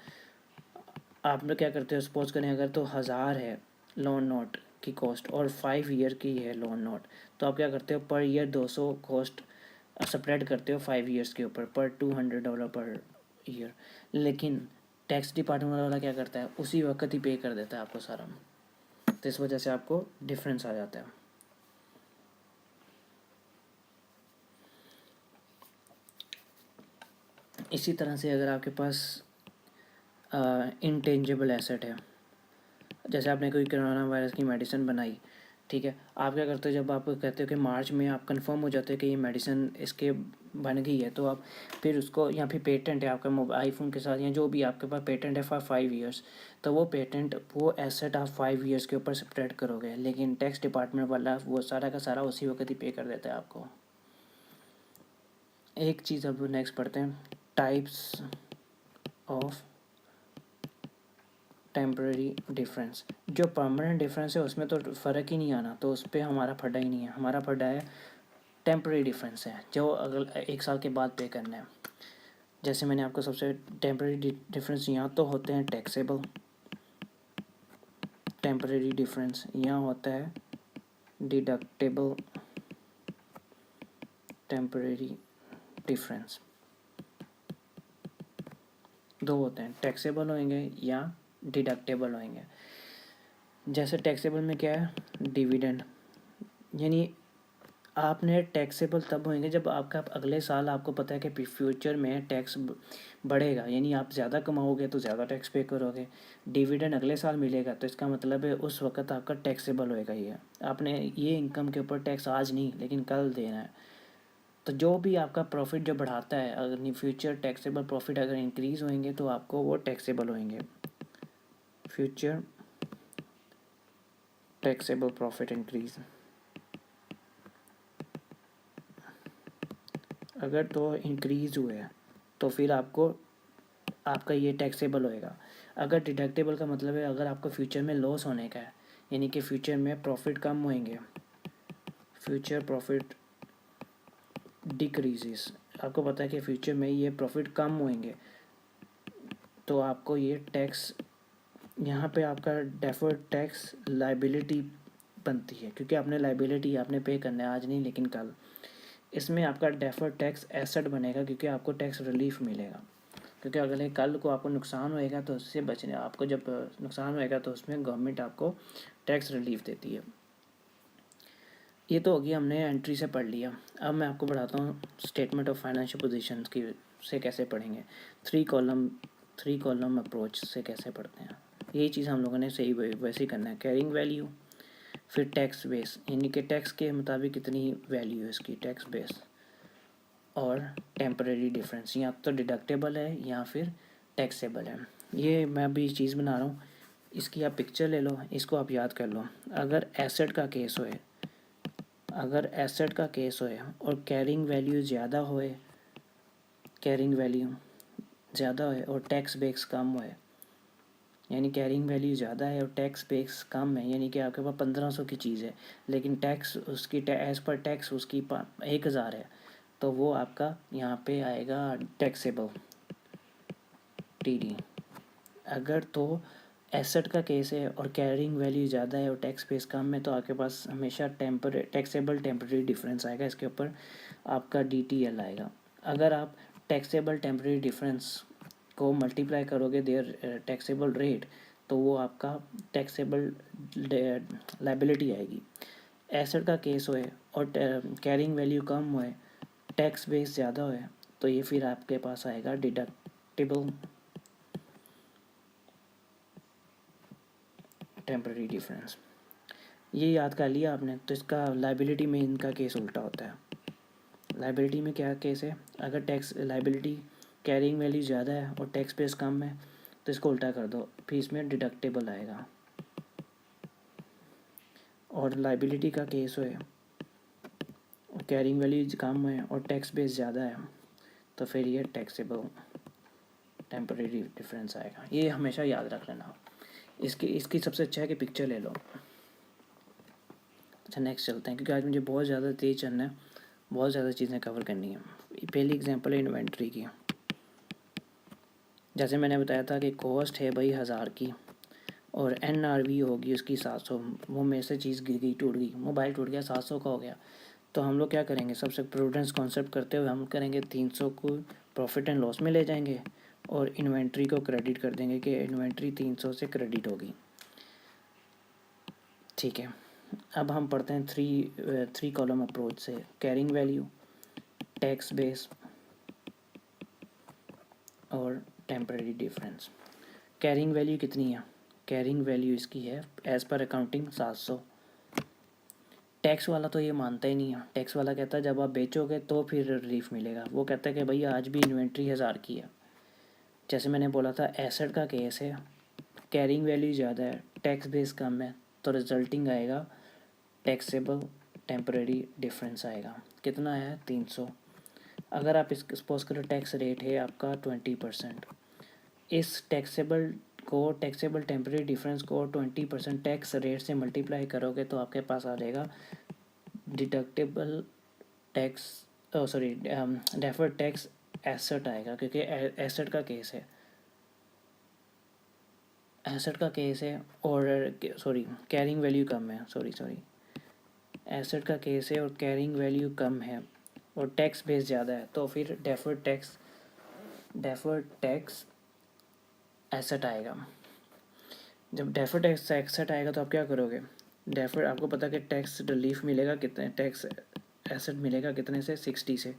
आप लोग क्या करते हो, सपोज करें अगर तो 1000 है लोन नोट की कॉस्ट और 5 ईयर की है लोन नोट, तो आप क्या करते हो, पर ईयर 200 कॉस्ट स्प्रेड करते हो 5 ईयर्स के ऊपर, पर $200 पर ईयर। लेकिन टैक्स डिपार्टमेंट वाला क्या करता है, उसी वक्त ही पे कर देता है आपको सारा, तो इस वजह से आपको डिफरेंस आ जाता है। इसी तरह से अगर आपके पास इंटेंजिबल एसेट है, जैसे आपने कोई कोरोना वायरस की मेडिसिन बनाई, ठीक है, आप क्या करते हो, जब आप कहते हो कि मार्च में आप कंफर्म हो जाते हो कि ये मेडिसिन इसके बन गई है, तो आप फिर उसको, या फिर पेटेंट है आपका आईफोन के साथ या जो भी आपके पास पेटेंट है फॉर 5 ईयर्स, तो वो पेटेंट, वो एसेट आप 5 ईयर्स के ऊपर स्प्रेड करोगे। लेकिन टैक्स डिपार्टमेंट वाला वो सारा का सारा उसी वक्त ही पे कर देता है आपको। एक चीज़ अब नेक्स्ट पढ़ते हैं, टाइप्स ऑफ टेम्परेरी डिफरेंस। जो परमानेंट डिफरेंस है उसमें तो फ़र्क ही नहीं आना, तो उस पर हमारा फड्डा ही नहीं है। हमारा फड्डा है टेम्परेरी डिफरेंस है, जो अगले 1 साल के बाद पे करना है। जैसे मैंने आपको सबसे टेम्परेरी डिफरेंस यहाँ तो होते हैं टैक्सेबल टेम्परेरी डिफरेंस, यहाँ होता है डिडक्टेबल टेम्परेरी डिफरेंस। दो होते हैं, टैक्सेबल होंगे या डिडक्टेबल होंगे। जैसे टैक्सेबल में क्या है, डिविडेंड, यानी आपने टैक्सेबल तब होंगे जब आपका अगले साल आपको पता है कि फ्यूचर में टैक्स बढ़ेगा, यानी आप ज़्यादा कमाओगे तो ज़्यादा टैक्स पे करोगे। डिविडेंड अगले साल मिलेगा तो इसका मतलब है उस वक्त आपका टैक्सेबल होएगा। ये आपने ये इनकम के ऊपर टैक्स आज नहीं लेकिन कल देना है। तो जो भी आपका प्रॉफिट जो बढ़ाता है, अगर फ्यूचर टैक्सेबल प्रॉफिट अगर इंक्रीज़ होंगे तो आपको वो टैक्सेबल होंगे। फ्यूचर टैक्सेबल प्रॉफिट इंक्रीज, अगर तो इंक्रीज़ हुए तो फिर आपका ये टैक्सेबल होएगा। अगर डिडक्टेबल का मतलब है अगर आपको फ्यूचर में लॉस होने का है, यानी कि फ्यूचर में प्रॉफिट कम होंगे, फ्यूचर प्रॉफिट डिक्रीजेस, आपको पता है कि फ्यूचर में ये प्रॉफिट कम होंगे, तो आपको ये टैक्स यहाँ पे आपका डेफर्ड टैक्स लाइबिलिटी बनती है, क्योंकि आपने लाइबिलिटी आपने पे करना है, आज नहीं लेकिन कल। इसमें आपका डेफर्ड टैक्स एसेट बनेगा, क्योंकि आपको टैक्स रिलीफ मिलेगा, क्योंकि अगले कल को आपको नुकसान होएगा तो उससे बचने, आपको जब नुकसान होएगा तो उसमें गवर्नमेंट आपको टैक्स रिलीफ देती है। ये तो होगी, हमने एंट्री से पढ़ लिया। अब मैं आपको पढ़ाता हूँ स्टेटमेंट ऑफ फाइनेंशियल पोजीशन की से कैसे पढ़ेंगे, थ्री कॉलम अप्रोच से कैसे पढ़ते हैं। यही चीज़ हम लोगों ने सही वैसे ही करना है। कैरिंग वैल्यू, फिर टैक्स बेस, यानी कि टैक्स के मुताबिक कितनी वैल्यू है इसकी, टैक्स बेस, और टेम्परेरी डिफरेंस, या तो डिडक्टेबल है या फिर टैक्सेबल है। ये मैं अभी चीज़ बना रहा हूँ, इसकी आप पिक्चर ले लो, इसको आप याद कर लो। अगर एसेट का केस होए, और कैरिंग वैल्यू ज़्यादा होए, और टैक्स बेस कम होए, यानी कैरिंग वैल्यू ज़्यादा है और टैक्स बेस कम है, यानी कि आपके पास 1500 की चीज़ है लेकिन टैक्स उसकी एज़ पर टैक्स उसकी 1000 है, तो वो आपका यहाँ पे आएगा टैक्सेबल, टीडी। अगर तो एसेट का केस है और कैरिंग वैल्यू ज़्यादा है और टैक्स बेस कम है, तो आपके पास हमेशा टैक्सेबल टेम्परेरी डिफरेंस आएगा, इसके ऊपर आपका DTL आएगा। अगर आप टैक्सेबल टेम्परेरी डिफरेंस को मल्टीप्लाई करोगे देयर टैक्सेबल रेट, तो वो आपका टैक्सेबल लाइबिलिटी आएगी। एसेट का केस होए और कैरिंग वैल्यू कम होए, टैक्स बेस ज़्यादा होए, तो ये फिर आपके पास आएगा डिडक्टिबल टेम्परेरी डिफरेंस। ये याद कर लिया आपने, तो इसका लाइबिलिटी में इनका केस उल्टा होता है। लाइबिलिटी में क्या केस है, अगर टैक्स लाइबिलिटी कैरिंग वैल्यू ज़्यादा है और टैक्स बेस कम है, तो इसको उल्टा कर दो, फिर इसमें डिडक्टेबल आएगा। और लाइबिलिटी का केस है और कैरिंग वैल्यू कम है और टैक्स बेस ज़्यादा है, तो फिर ये टैक्सेबल टेम्परेरी डिफरेंस आएगा। ये हमेशा याद रख लेना। इसकी सबसे अच्छा है कि पिक्चर ले लो। अच्छा, नेक्स्ट चलते हैं, क्योंकि आज मुझे बहुत ज़्यादा तेज़ चलना है, बहुत ज़्यादा चीज़ें कवर करनी है। पहली एग्जांपल है इन्वेंट्री की। जैसे मैंने बताया था कि कॉस्ट है भाई 1000 की और NRV होगी उसकी 700, वो मेरे से चीज़ गिर गई, टूट गई, मोबाइल टूट गया, 700 का हो गया, तो हम लोग क्या करेंगे, सबसे प्रूडेंस कॉन्सेप्ट करते हुए हम करेंगे 300 को प्रॉफिट एंड लॉस में ले जाएंगे और इन्वेंट्री को क्रेडिट कर देंगे कि इन्वेंट्री 300 से क्रेडिट होगी। ठीक है, अब हम पढ़ते हैं थ्री कॉलम अप्रोच से। कैरिंग वैल्यू, टैक्स बेस और टेम्परेरी डिफरेंस। कैरिंग वैल्यू कितनी है, कैरिंग वैल्यू इसकी है एज़ पर अकाउंटिंग 700। टैक्स वाला तो ये मानता ही नहीं है, टैक्स वाला कहता है जब आप बेचोगे तो फिर रिलीफ मिलेगा। वो कहता है कि भैया आज भी इन्वेंट्री 1000 की है। जैसे मैंने बोला था, एसेट का केस है, कैरिंग वैल्यू ज़्यादा है, टैक्स बेस कम है, तो रिजल्टिंग आएगा टैक्सेबल टेम्परेरी डिफरेंस आएगा। कितना है, 300। अगर आप इस सपोज करो टैक्स रेट है आपका 20%, इस टैक्सेबल टेम्परेरी डिफरेंस को 20% टैक्स रेट से मल्टीप्लाई करोगे तो आपके पास आ जाएगा deductible tax, sorry deferred tax asset आएगा, क्योंकि एसेट का केस है, और सॉरी कैरिंग वैल्यू कम है, एसेट का केस है और कैरिंग वैल्यू कम है और टैक्स बेस ज़्यादा है, तो फिर डेफर्ड टैक्स एसेट आएगा। जब डेफर्ड टैक्स एसेट आएगा तो आप क्या करोगे, डेफर्ड आपको पता है कि टैक्स रिलीफ मिलेगा कितने, टैक्स एसेट मिलेगा कितने से, 60 से,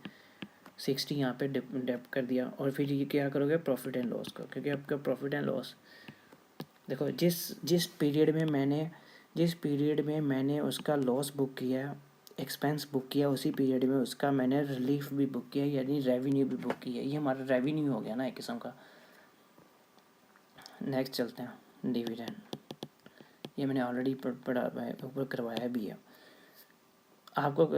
60 यहाँ पे डेप कर दिया, और फिर ये क्या करोगे, प्रॉफिट एंड लॉस को, क्योंकि आपका प्रॉफिट एंड लॉस देखो, जिस पीरियड में मैंने उसका लॉस बुक किया, एक्सपेंस बुक किया, उसी पीरियड में उसका मैंने रिलीफ भी बुक किया, यानी रेवेन्यू भी बुक किया। ये हमारा रेवेन्यू हो गया ना एक किस्म का। नेक्स्ट चलते हैं, डिविडेंड। ये मैंने ऑलरेडी पढ़ा ऊपर करवाया भी है।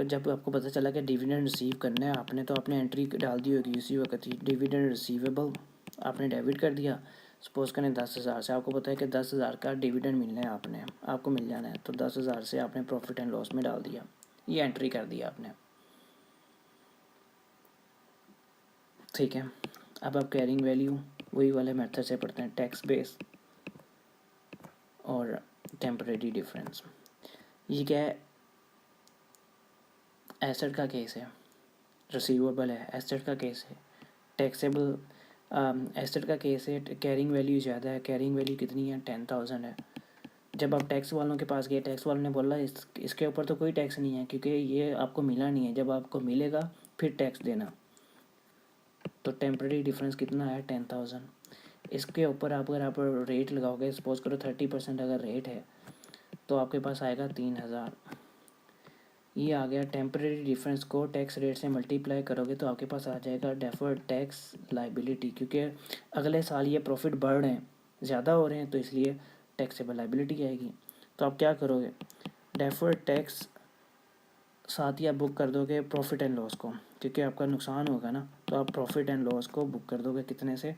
जब आपको पता चला कि डिविडेंड रिसीव करना है आपने, तो आपने एंट्री डाल दी होगी उसी वक्त ही, डिविडेंड रिसीवेबल आपने डेबिट कर दिया। सपोज करें 10,000 से, आपको पता है कि 10,000 का डिविडेंड मिलना है आपको मिल जाना है, तो 10,000 से आपने प्रॉफिट एंड लॉस में डाल दिया, ये एंट्री कर दिया आपने। ठीक है, अब आप कैरिंग वैल्यू वही वाले मेथड से पढ़ते हैं, टैक्स बेस और टेम्परेरी डिफरेंस। ये क्या है? एसेट का केस है, रिसीवेबल है, एसेट का केस है, टैक्सेबल एसेट का केस है, कैरिंग वैल्यू ज़्यादा है, कैरिंग वैल्यू कितनी है? 10,000 है। जब आप टैक्स वालों के पास गए, टैक्स वालों ने बोला इसके ऊपर तो कोई टैक्स नहीं है क्योंकि ये आपको मिला नहीं है, जब आपको मिलेगा फिर टैक्स देना। तो टेम्प्रेरी डिफरेंस कितना है? 10,000। इसके ऊपर आप अगर आप रेट लगाओगे, सपोज करो 30% अगर रेट है तो आपके पास आएगा 3,000। ये आ गया। टेम्परेरी डिफरेंस को टैक्स रेट से मल्टीप्लाई करोगे तो आपके पास आ जाएगा डेफर्ड टैक्स लाइबिलिटी, क्योंकि अगले साल ये प्रॉफिट बढ़ रहे हैं, ज़्यादा हो रहे हैं, तो इसलिए टैक्सेबल लाइबिलिटी आएगी। तो आप क्या करोगे? डेफर्ड टैक्स साथ ही आप बुक कर दोगे प्रॉफिट एंड लॉस को, क्योंकि आपका नुकसान होगा ना, तो आप प्रॉफिट एंड लॉस को बुक कर दोगे कितने से?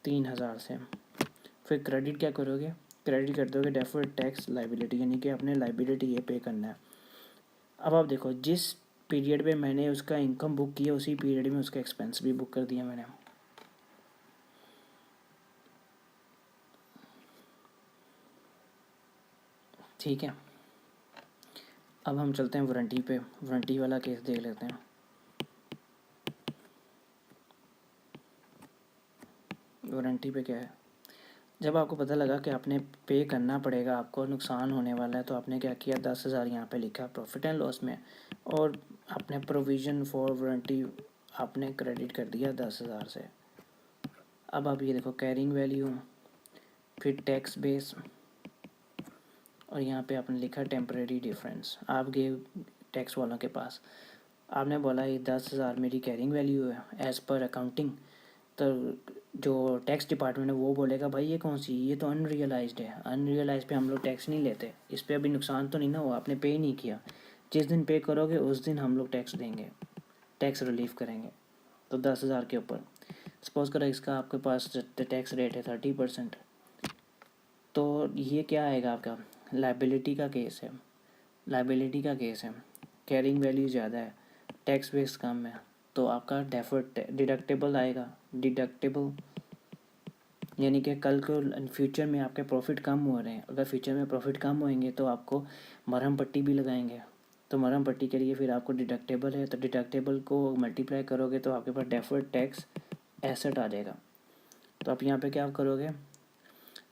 3,000 से। फिर क्रेडिट क्या करोगे? क्रेडिट कर दोगे डेफर्ड टैक्स लाइबिलिटी, यानी कि अपने लाइबिलिटी ये पे करना है। अब आप देखो, जिस पीरियड में मैंने उसका इनकम बुक किया उसी पीरियड में उसका एक्सपेंस भी बुक कर दिया मैंने। ठीक है, अब हम चलते हैं वारंटी पे। वारंटी वाला केस देख लेते हैं। वारंटी पे क्या है? जब आपको पता लगा कि आपने पे करना पड़ेगा, आपको नुकसान होने वाला है, तो आपने क्या किया? 10,000 यहाँ पे लिखा प्रॉफिट एंड लॉस में, और आपने प्रोविज़न फॉर वारंटी आपने क्रेडिट कर दिया 10,000 से। अब आप ये देखो, कैरिंग वैल्यू, फिर टैक्स बेस, और यहाँ पे आपने लिखा टेम्परेरी डिफरेंस। आप गए टैक्स वालों के पास, आपने बोला ये 10,000 मेरी कैरिंग वैल्यू है एज़ पर अकाउंटिंग। तो जो टैक्स डिपार्टमेंट है वो बोलेगा भाई ये कौन सी, ये तो अनरियलाइज्ड है, अनरियलाइज पे हम लोग टैक्स नहीं लेते, इस पर अभी नुकसान तो नहीं ना हुआ, आपने पे नहीं किया, जिस दिन पे करोगे उस दिन हम लोग टैक्स देंगे, टैक्स रिलीफ करेंगे। तो 10,000 के ऊपर सपोज करो इसका आपके पास टैक्स रेट है 30%, तो ये क्या आएगा आपका? लाइबिलिटी का केस है, लाइबिलिटी का केस है, कैरिंग वैल्यू ज़्यादा है, टैक्स बेस कम है, तो आपका डेफर्ड डिडक्टेबल आएगा। डिडक्टेबल यानी कि कल को फ्यूचर में आपके प्रॉफिट कम हो रहे हैं, अगर फ्यूचर में प्रॉफिट कम होएंगे तो आपको मरहम पट्टी भी लगाएंगे, तो मरहम पट्टी के लिए फिर आपको डिडक्टेबल है, तो डिडक्टेबल को मल्टीप्लाई करोगे तो आपके पास डेफर्ड टैक्स एसेट आ जाएगा। तो आप यहाँ पे क्या करोगे?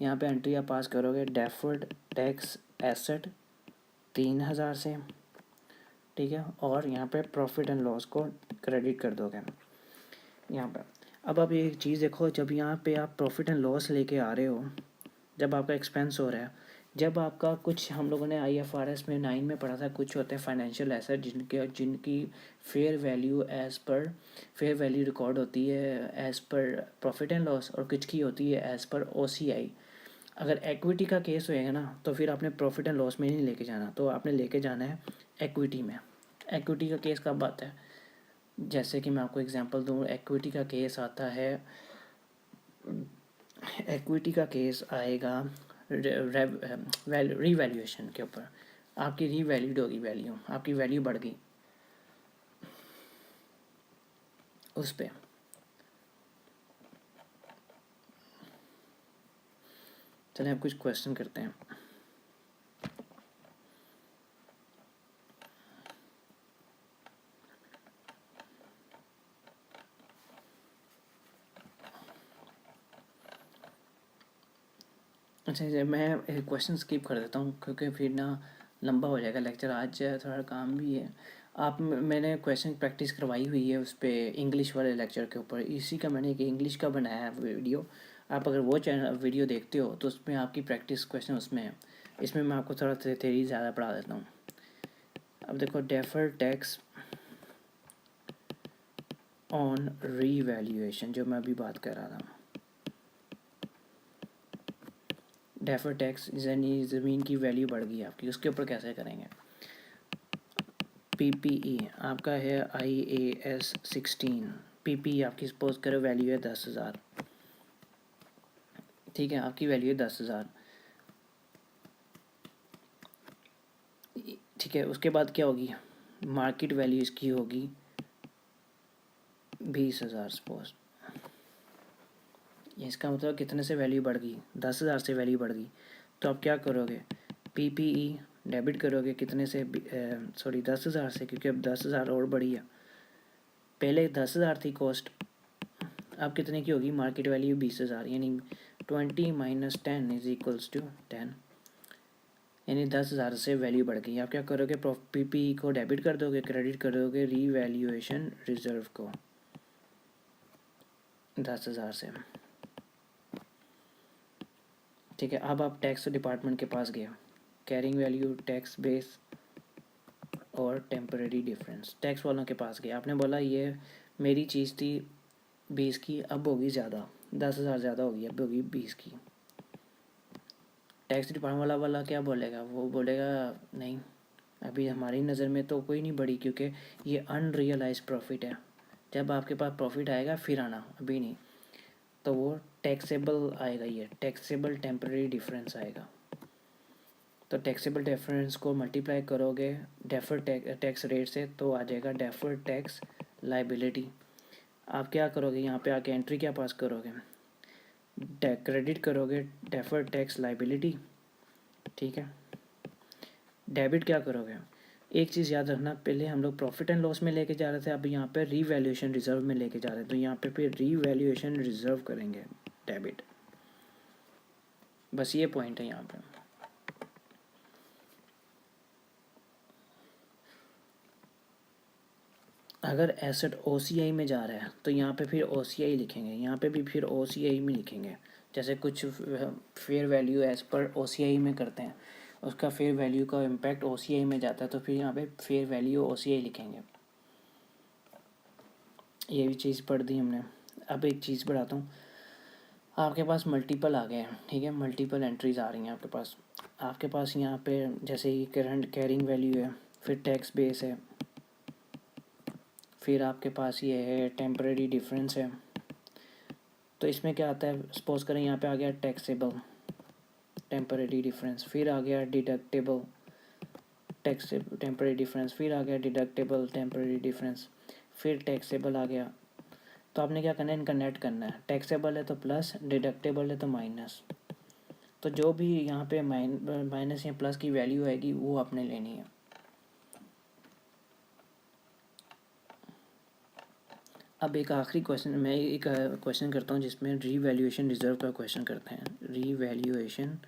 यहाँ पे एंट्री आप पास करोगे डेफर्ड टैक्स एसेट 3,000 से, ठीक है, और यहाँ पे प्रॉफिट एंड लॉस को क्रेडिट कर दोगे यहाँ पे। अब आप एक चीज़ देखो, जब यहाँ पे आप प्रॉफिट एंड लॉस लेके आ रहे हो, जब आपका एक्सपेंस हो रहा है, जब आपका कुछ, हम लोगों ने IFRS में 9 में पढ़ा था, कुछ होते हैं फाइनेंशियल एसेट जिनकी fair value as per fair value record होती है as per profit and loss, और कुछ की होती है एज़ पर OCI। अगर इक्विटी का केस होएगा ना, तो फिर आपने प्रॉफिट एंड लॉस में नहीं लेके जाना, तो आपने लेके जाना है इक्विटी में। इक्विटी का केस कब आता है? जैसे कि मैं आपको एग्जांपल दूँ, इक्विटी का केस आता है, इक्विटी का केस आएगा रीवैल्यूएशन के ऊपर। आपकी रीवैल्यूड होगी वैल्यू, आपकी वैल्यू बढ़ गई उस पर। चलिए अब कुछ क्वेश्चन करते हैं। अच्छा मैं क्वेश्चन स्किप कर देता हूँ क्योंकि फिर ना लंबा हो जाएगा लेक्चर, आज थोड़ा काम भी है। मैंने क्वेश्चन प्रैक्टिस करवाई हुई है उस पर, इंग्लिश वाले लेक्चर के ऊपर, इसी का मैंने एक इंग्लिश का बनाया है वीडियो। आप अगर वो चैनल वीडियो देखते हो तो उसमें आपकी प्रैक्टिस क्वेश्चन उसमें है, इसमें मैं आपको थोड़ा थ्योरी ज़्यादा पढ़ा देता हूँ। अब देखो, डेफर्ड टैक्स ऑन रीवैल्यूएशन, जो मैं अभी बात कर रहा था, डेफर्ड टैक्स यानी ज़मीन की वैल्यू बढ़ गई आपकी, उसके ऊपर कैसे करेंगे? PPE आपका है IAS 16, PPE आपकी सपोज करो वैल्यू है 10,000, ठीक है, आपकी वैल्यू है 10,000, ठीक है। उसके बाद क्या होगी? मार्केट वैल्यू इसकी होगी 20,000 सपोज। इसका मतलब कितने से वैल्यू बढ़ गई? 10,000 से वैल्यू बढ़ गई। तो आप क्या करोगे, PPE डेबिट करोगे कितने से, 10,000 से, क्योंकि अब 10,000 और बढ़ी है। पहले 10,000 थी कॉस्ट, अब कितने की होगी, मार्केट वैल्यू 20,000, यानी 20 माइनस 10 इज इक्वल्स टू 10, यानी 10,000 से वैल्यू बढ़ गई। आप क्या करोगे, PPE को डेबिट कर दोगे, क्रेडिट कर दोगे रीवैल्यूएशन रिजर्व को 10,000 से। ठीक है, अब आप टैक्स डिपार्टमेंट के पास गए, कैरिंग वैल्यू, टैक्स बेस और टेम्परेरी डिफरेंस, टैक्स वालों के पास गए। आपने बोला ये मेरी चीज़ थी 20 की, अब होगी ज़्यादा, 10,000 ज़्यादा होगी, अब होगी 20 की। टैक्स डिपार्टमेंट वाला क्या बोलेगा, वो बोलेगा नहीं, अभी हमारी नज़र में तो कोई नहीं बढ़ी, क्योंकि ये अनरियलाइज प्रॉफिट है, जब आपके पास प्रॉफिट आएगा फिर आना, अभी नहीं। तो वो टैक्सेबल आएगा, ये टैक्सेबल टेम्परेरी डिफरेंस आएगा। तो टैक्सेबल डिफरेंस को मल्टीप्लाई करोगे डेफर्ड टैक्स रेट से, तो आ जाएगा डेफर्ड टैक्स लाइबिलिटी। आप क्या करोगे, यहाँ पे आके एंट्री क्या पास करोगे, क्रेडिट करोगे डेफर्ड टैक्स लाइबिलिटी। ठीक है, डेबिट क्या करोगे, एक चीज़ याद रखना, पहले हम लोग प्रॉफिट एंड लॉस में लेके जा रहे थे, अब यहाँ पे रीवैल्यूएशन रिजर्व में लेके जा रहे हैं, तो यहाँ पे फिर रीवैल्यूएशन रिजर्व करेंगे डेबिट। बस ये पॉइंट है यहाँ पे। अगर एसेट OCI में जा रहा है तो यहाँ पे फिर OCI लिखेंगे, यहाँ पे भी फिर OCI में लिखेंगे। जैसे कुछ फेयर वैल्यू एज पर OCI में करते हैं, उसका फेयर वैल्यू का इम्पैक्ट OCI में जाता है, तो फिर यहाँ पे फेयर वैल्यू OCI लिखेंगे। ये भी चीज़ पढ़ दी हमने। अब एक चीज़ बढ़ाता हूँ, आपके पास मल्टीपल आ गए हैं, ठीक है, मल्टीपल एंट्रीज आ रही हैं आपके पास यहाँ पे, जैसे ही करंट कैरिंग वैल्यू है, फिर टैक्स बेस है, फिर आपके पास ये है टेम्परेरी डिफरेंस है। तो इसमें क्या आता है, सपोज करें यहाँ पे आ गया टैक्सेबल टेम्परेरी डिफरेंस, फिर आ गया डिडक्टेबल टैक्स टेम्परेरी डिफरेंस, फिर आ गया डिडक्टेबल टेम्परेरी डिफरेंस, फिर टैक्सेबल आ गया। तो आपने क्या करना है, इनका नेट करना है, टैक्सेबल है तो प्लस, डिडक्टेबल है तो माइनस। तो जो भी यहाँ पे माइनस या प्लस की वैल्यू आएगी वो आपने लेनी है। अब एक आखिरी क्वेश्चन, मैं एक क्वेश्चन करता हूँ जिसमें रीवैल्यूएशन रिजर्व का क्वेश्चन करते हैं, रीवैल्यूएशन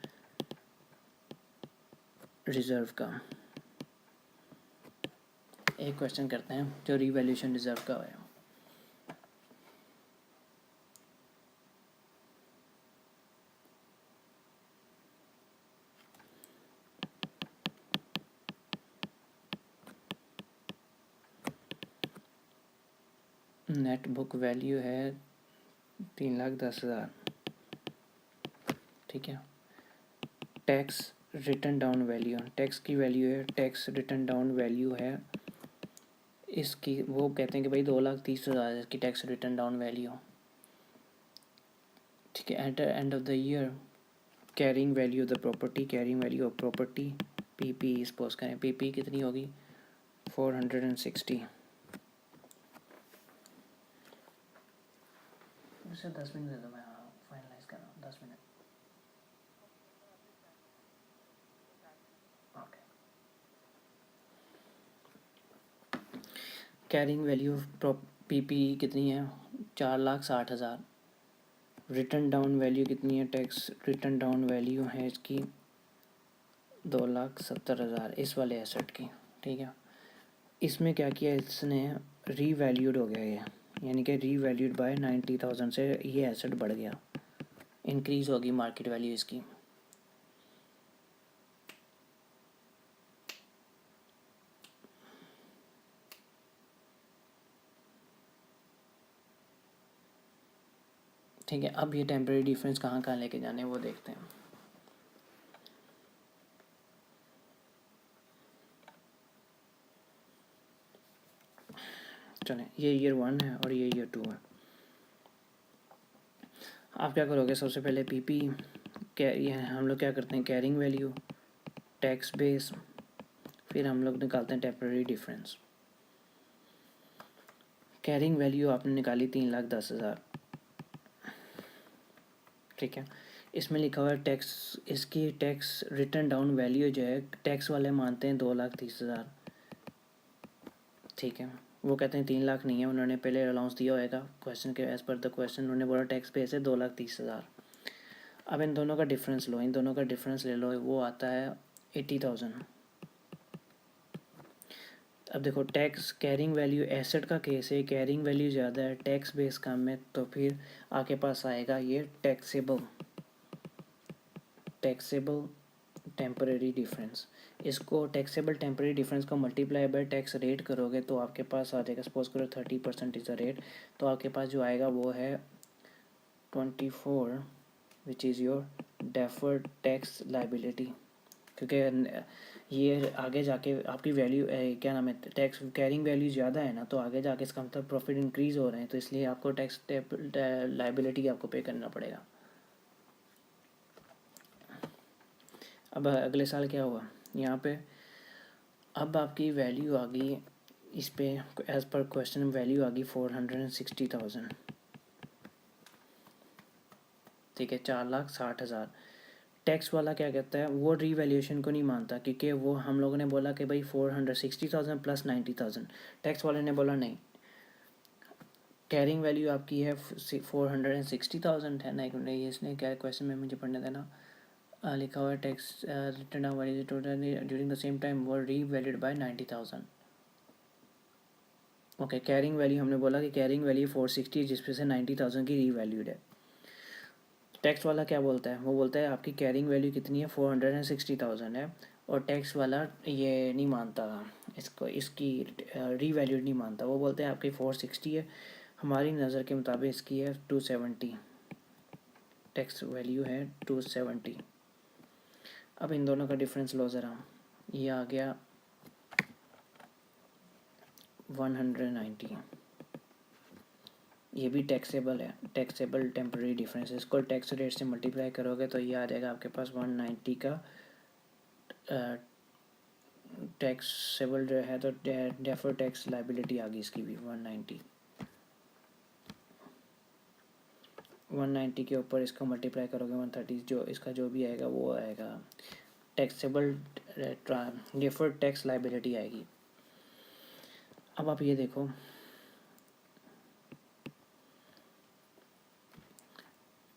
रिजर्व का एक क्वेश्चन करते हैं जो रीवैल्यूएशन रिजर्व का है। नेट बुक वैल्यू है 3,10,000, ठीक है। Tax return down value, tax की वैल्यू है, टैक्स रिटर्न डाउन वैल्यू है इसकी, वो कहते हैं कि भाई 2,30,000 इसकी टैक्स रिटर्न डाउन वैल्यू, ठीक है। At the end of the year carrying value of the property, carrying value of property PP suppose करें, PP कितनी होगी 460। मुझसे 10 मिनट दे दो, मैं फाइनलाइज कर रहा हूँ, 10 minute. Okay, carrying value of PP कितनी है 4,60,000। रिटर्न डाउन वैल्यू कितनी है, टैक्स रिटर्न डाउन वैल्यू है इसकी 2,70,000 इस वाले एसेट की, ठीक है। इसमें क्या किया इसने, रीवैल्यूड हो गया ये, यानी कि रीवैल्यूड बाय 90,000 से ये एसेट बढ़ गया, इंक्रीज़ होगी मार्केट वैल्यू इसकी। ठीक है, अब ये टेम्परेरी डिफरेंस कहाँ कहाँ लेके जाने हैं वो देखते हैं। चलें, ये ईयर 1 है और ये ईयर 2 है। आप क्या करोगे, सबसे पहले PP ये हम लोग क्या करते हैं, कैरिंग वैल्यू, टैक्स बेस, फिर हम लोग निकालते हैं टेम्परेरी डिफरेंस। कैरिंग वैल्यू आपने निकाली 3,10,000, ठीक है। इसमें लिखा हुआ है टैक्स, इसकी टैक्स रिटर्न डाउन वैल्यू जो है टैक्स वाले मानते हैं 2,30,000, ठीक है। वो कहते हैं 3 लाख नहीं है, उन्होंने पहले अलाउंस दिया होगा क्वेश्चन के एज पर द क्वेश्चन, उन्होंने बोला टैक्स बेस है 2,30,000। अब इन दोनों का डिफरेंस लो, इन दोनों का डिफरेंस ले लो, वो आता है 80,000। अब देखो टैक्स कैरिंग वैल्यू एसेट का केस है, कैरिंग वैल्यू ज़्यादा है, टैक्स बेस कम है, तो फिर आपके पास आएगा ये टैक्सेबल टेम्परेरी डिफरेंस। इसको टैक्सेबल टेम्परेरी डिफरेंस को मल्टीप्लाई बाय टैक्स रेट करोगे तो आपके पास आ जाएगा, सपोज करो 30% इज़ द रेट, तो आपके पास जो आएगा वो है 24, which is your deferred tax liability. क्योंकि ये आगे जाके आपकी वैल्यू क्या नाम है, टैक्स कैरिंग वैल्यू ज़्यादा है ना, तो आगे जाके इसका मतलब प्रॉफिट इंक्रीज़ हो रहे हैं, तो इसलिए आपको टैक्स लाइबिलिटी आपको पे करना पड़ेगा। अब अगले साल क्या हुआ यहाँ पे, अब आपकी वैल्यू आ गई इस पे एज़ पर क्वेश्चन, वैल्यू आ गई 460,000, ठीक है, 4,60,000। टैक्स वाला क्या कहता है, वो रीवैल्यूएशन को नहीं मानता, क्योंकि वो हम लोगों ने बोला कि भाई 460,000 प्लस 90,000, टैक्स वाले ने बोला नहीं, कैरिंग वैल्यू आपकी है 460,000 है ना। एक मिनट, ये इसने क्या क्वेश्चन में मुझे पढ़ने देना, लिखा हुआ है tax return value during the same time वो revalued by 90,000। Okay, carrying value हमने बोला कि कैरिंग वैल्यू 460 है, जिसमें से 90,000 की रीवैल्यूड है। टैक्स वाला क्या बोलता है, वो बोलता है आपकी कैरिंग वैल्यू कितनी है, 460,000 है, और टैक्स वाला ये नहीं मानता इसको, इसकी रीवैल्यूड नहीं मानता, वो बोलते हैं आपकी 460 है, हमारी नज़र के मुताबिक इसकी है 270, टैक्स वैल्यू है 270। अब इन दोनों का डिफरेंस लो ज़रा, ये आ गया 190, ये भी टैक्सेबल है, टैक्सेबल टेम्परेरी डिफरेंस, इसको टैक्स रेट से मल्टीप्लाई करोगे तो ये आ जाएगा आपके पास 190 का टैक्सेबल जो है, तो डेफर्ड टैक्स लाइबिलिटी आ गई इसकी भी 190 के ऊपर इसको मल्टीप्लाई करोगे 130, जो इसका जो भी आएगा वो आएगा टैक्सेबल डेफर्ड टैक्स लाइबिलिटी आएगी। अब आप ये देखो,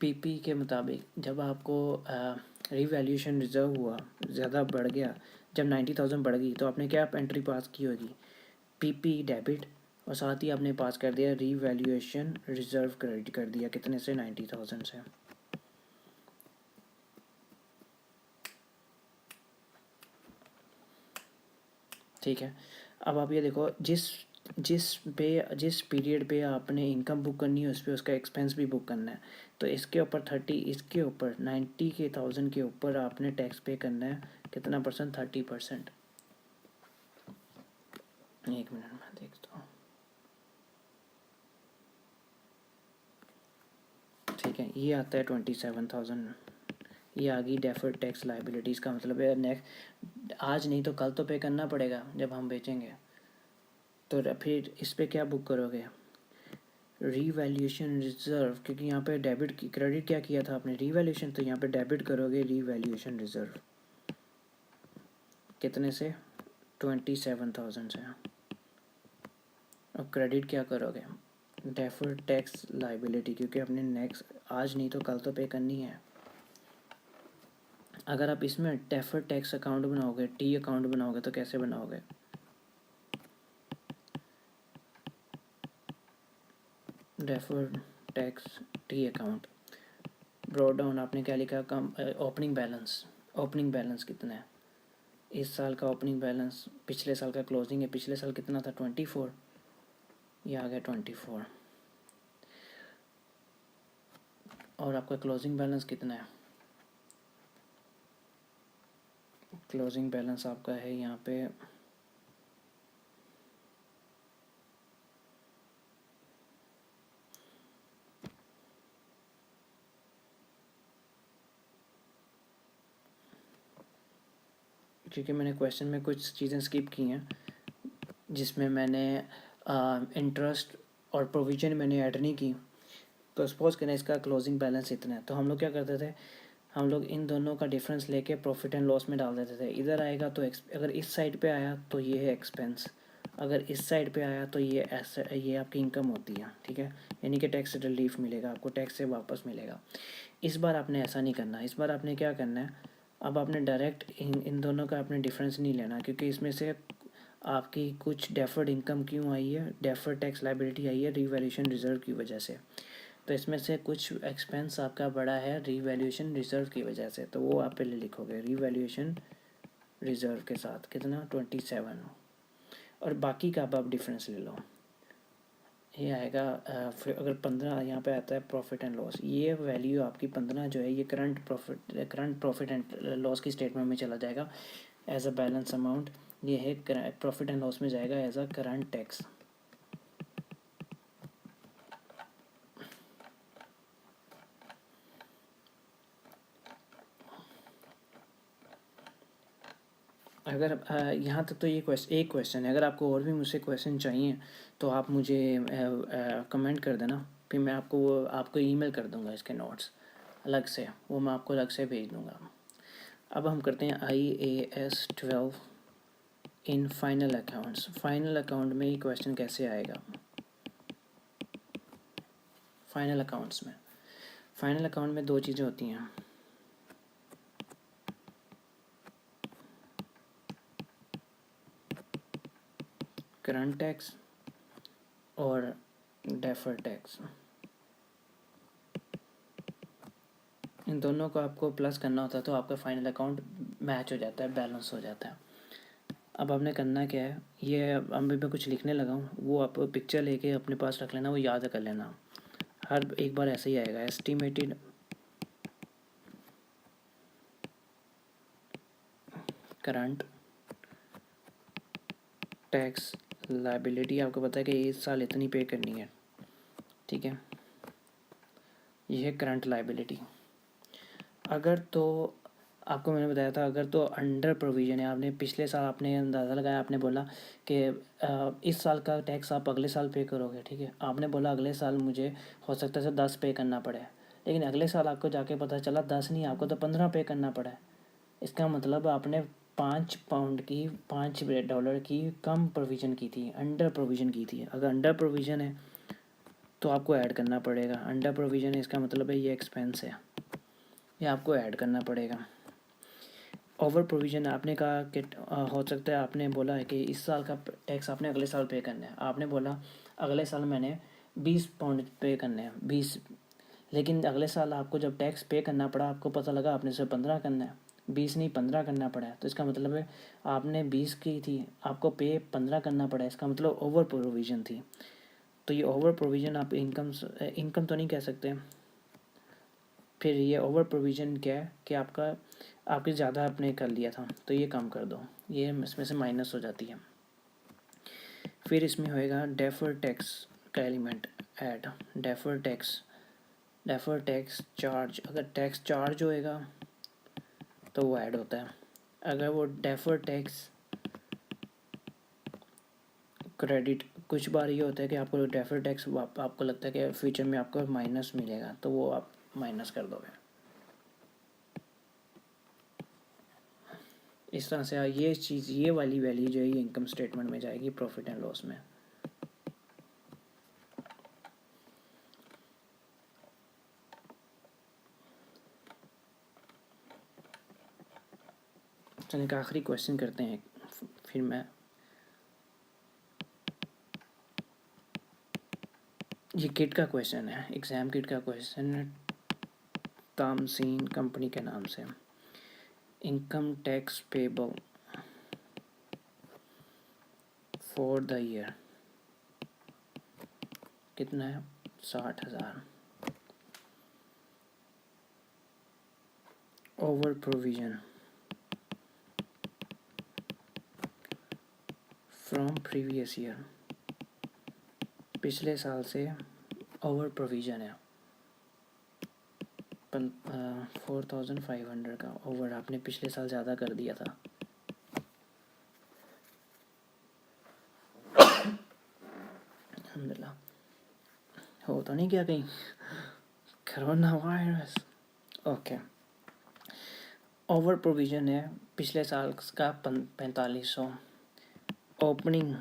पीपी के मुताबिक जब आपको रीवैल्यूएशन रिजर्व हुआ, ज़्यादा बढ़ गया, जब 90,000 बढ़ गई, तो आपने क्या एंट्री पास की होगी, पीपी डेबिट, और साथ ही आपने पास कर दिया रीवैल्यूएशन रिजर्व क्रेडिट कर दिया, कितने से, 90,000 से। ठीक है, अब आप ये देखो, जिस पीरियड पे आपने इनकम बुक करनी है उस पर उसका एक्सपेंस भी बुक करना है, तो इसके ऊपर 30, इसके ऊपर 90,000 के ऊपर आपने टैक्स पे करना है, कितना परसेंट, 30%। एक मिनट में देखता हूँ, ठीक है, ये आता है 27,000, ये आ गई डेफर्ड टैक्स लाइबिलिटीज़ का मतलब है नेक्स्ट, आज नहीं तो कल तो पे करना पड़ेगा जब हम बेचेंगे, तो फिर इस पर क्या बुक करोगे, रीवैल्यूएशन रिजर्व, क्योंकि यहाँ पे डेबिट की, क्रेडिट क्या किया था आपने, रीवैल्यूएशन, तो यहाँ पे डेबिट करोगे रीवैल्यूएशन रिजर्व, कितने से, 27,000 से, और क्रेडिट क्या करोगे, डेफर्ड टैक्स लाइबिलिटी, क्योंकि आपने नेक्स्ट आज नहीं तो कल तो पे करनी है। अगर आप इसमें डेफर्ड टैक्स अकाउंट बनाओगे, टी अकाउंट बनाओगे, तो कैसे बनाओगे, deferred tax T account, brought down आपने क्या लिखा, कम ओपनिंग बैलेंस कितना है, इस साल का ओपनिंग बैलेंस पिछले साल का क्लोजिंग है, पिछले साल कितना था 24, ये आ गया 24, और आपका क्लोजिंग बैलेंस कितना है, क्लोजिंग बैलेंस आपका है यहाँ पे क्योंकि मैंने क्वेश्चन में कुछ चीज़ें स्किप की हैं जिसमें मैंने इंटरेस्ट और प्रोविज़न मैंने ऐड नहीं की, तो सपोज करें इसका क्लोजिंग बैलेंस इतना है, तो हम लोग क्या करते थे, हम लोग इन दोनों का डिफरेंस लेके प्रॉफिट एंड लॉस में डाल देते थे। इधर आएगा तो अगर इस साइड पे आया तो ये है एक्सपेंस, अगर इस साइड पे आया तो ये आपकी इनकम होती है, ठीक है, यानी कि टैक्स रिलीफ मिलेगा आपको, टैक्स से वापस मिलेगा। इस बार आपने ऐसा नहीं करना, इस बार आपने क्या करना है, अब आपने डायरेक्ट इन दोनों का आपने डिफरेंस नहीं लेना, क्योंकि इसमें से आपकी कुछ डेफर्ड इनकम क्यों आई है, डेफर्ड टैक्स लायबिलिटी आई है रीवैल्यूएशन रिजर्व की वजह से। तो इसमें से कुछ एक्सपेंस आपका बड़ा है रीवैल्यूएशन रिजर्व की वजह से, तो वो आप पहले लिखोगे रीवैल्यूएशन रिजर्व के साथ कितना 27, और बाकी का अब आप डिफरेंस ले लो। ये आएगा फिर अगर 15 यहाँ पे आता है प्रॉफिट एंड लॉस, ये वैल्यू आपकी 15 जो है ये करंट प्रॉफिट एंड लॉस की स्टेटमेंट में चला जाएगा एज अ बैलेंस अमाउंट। ये है प्रॉफिट एंड लॉस में जाएगा एज अ करंट टैक्स। अगर यहाँ तक तो ये एक क्वेश्चन है, अगर आपको और भी मुझसे क्वेश्चन चाहिए तो आप मुझे कमेंट कर देना, फिर मैं आपको ईमेल कर दूँगा इसके नोट्स अलग से, वो मैं आपको अलग से भेज दूँगा। अब हम करते हैं IAS 12 in final accounts. Final account में ये क्वेश्चन कैसे आएगा, फाइनल अकाउंट में दो चीज़ें होती हैं, करंट टैक्स और डेफर्ड टैक्स। इन दोनों को आपको प्लस करना होता है तो आपका फाइनल अकाउंट मैच हो जाता है, बैलेंस हो जाता है। अब आपने करना क्या है, ये अब मैं कुछ लिखने लगा हूँ, वो आप पिक्चर लेके अपने पास रख लेना, वो याद कर लेना, हर एक बार ऐसे ही आएगा। एस्टिमेटेड करंट टैक्स लायबिलिटी, आपको पता है कि इस साल इतनी पे करनी है, ठीक है, ये है करंट लायबिलिटी। अगर तो आपको मैंने बताया था, अगर तो अंडर प्रोविज़न है, आपने पिछले साल आपने अंदाज़ा लगाया, आपने बोला कि इस साल का टैक्स आप अगले साल पे करोगे, ठीक है, आपने बोला अगले साल मुझे हो सकता है 10 पे करना पड़े, लेकिन अगले साल आपको जाके पता चला 10 नहीं, आपको तो 15 पे करना पड़ा है। इसका मतलब आपने £5 की $5 की कम प्रोविज़न की थी, अंडर प्रोविज़न की थी। अगर अंडर प्रोविज़न है तो आपको ऐड करना पड़ेगा, अंडर प्रोविज़न है इसका मतलब है ये एक्सपेंस है, ये आपको ऐड करना पड़ेगा। ओवर प्रोविज़न आपने कहा कि हो सकता है आपने बोला है कि इस साल का टैक्स आपने अगले साल पे करना है, आपने बोला अगले साल मैंने £20 पे करने हैं, 20, लेकिन अगले साल आपको जब टैक्स पे करना पड़ा आपको पता लगा आपने सिर्फ 15 करना है, 20 नहीं 15 करना पड़ा है, तो इसका मतलब है आपने 20 की थी, आपको पे 15 करना पड़ा है, इसका मतलब ओवर प्रोविज़न थी। तो ये ओवर प्रोविज़न आप इनकम तो नहीं कह सकते। फिर ये ओवर प्रोविज़न क्या है कि आपके ज़्यादा आपने कर लिया था, तो ये कम कर दो, ये इसमें से माइनस हो जाती है। फिर इसमें होएगा डेफर्ड टैक्स का element add, deferred tax charge, अगर टैक्स चार्ज होएगा तो वो ऐड होता है, अगर वो डेफर्ड टैक्स क्रेडिट, कुछ बार ये होता है कि आपको डेफर्ड टैक्स आपको लगता है कि फ्यूचर में आपको माइनस मिलेगा, तो वो आप माइनस कर दोगे। इस तरह से ये चीज़, ये वाली वैल्यू जो है ये इनकम स्टेटमेंट में जाएगी प्रॉफिट एंड लॉस में। चलिए एक आखिरी क्वेश्चन करते हैं, फिर मैं, ये किट का क्वेश्चन है, एग्ज़ाम किट का क्वेश्चन है, तामसीन कंपनी के नाम से। Income tax payable for the year कितना है, 60,000। Over provision from previous year, पिछले साल से ओवर प्रोविज़न है 4,500 का ओवर, आपने पिछले साल ज़्यादा कर दिया था। अल्हम्दुलिल्लाह, हो तो नहीं क्या कहीं corona virus, okay. Over provision है पिछले साल का 4500। Opening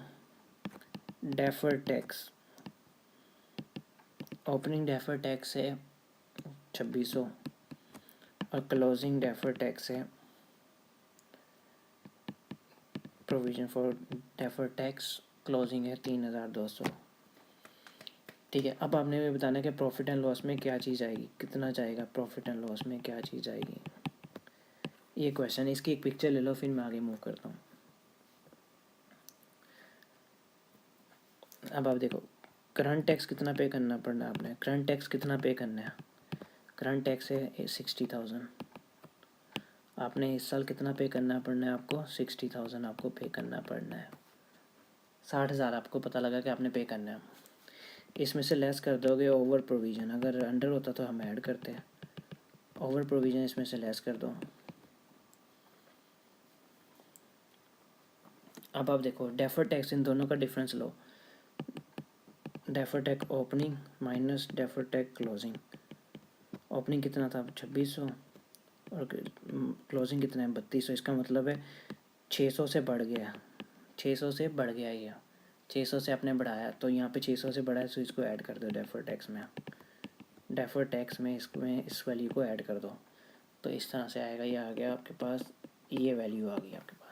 defer tax, opening defer tax है 2600 और क्लोजिंग डेफर टैक्स है provision for defer tax closing है 3200। ठीक है, अब आपने ये बताना है कि प्रॉफिट एंड लॉस में क्या चीज़ आएगी, कितना जाएगा प्रॉफिट एंड लॉस में, क्या चीज़ आएगी, ये क्वेश्चन है। इसकी एक पिक्चर ले लो, फिर मैं आगे मूव करता हूँ। अब आप देखो करंट टैक्स कितना पे करना पड़ना है आपने, करंट टैक्स कितना पे करना है, करंट टैक्स है 60,000। आपने इस साल कितना पे करना पड़ना है आपको, 60,000 आपको पे करना पड़ना है। 60,000 आपको पता लगा कि आपने पे करना है। इसमें से लेस कर दोगे ओवर प्रोविज़न, अगर अंडर होता तो हम ऐड करते हैं। ओवर प्रोविज़न इसमें से लेस कर दो। अब आप देखो डेफर टैक्स, इन दोनों का डिफरेंस लो। Defer tax opening minus defer tax closing. Opening कितना था 2600 और क्लोजिंग कितना है 3200। इसका मतलब है 600 से बढ़ गया, 600 से बढ़ गया, ये 600 से आपने बढ़ाया, तो यहाँ पे 600 से बढ़ा है, तो इसको ऐड कर दो डेफर टैक्स में। डेफर टैक्स में इसमें इस वैल्यू को ऐड कर दो, तो इस तरह से आएगा। ये आ गया आपके पास, ये वैल्यू आ गई आपके पास।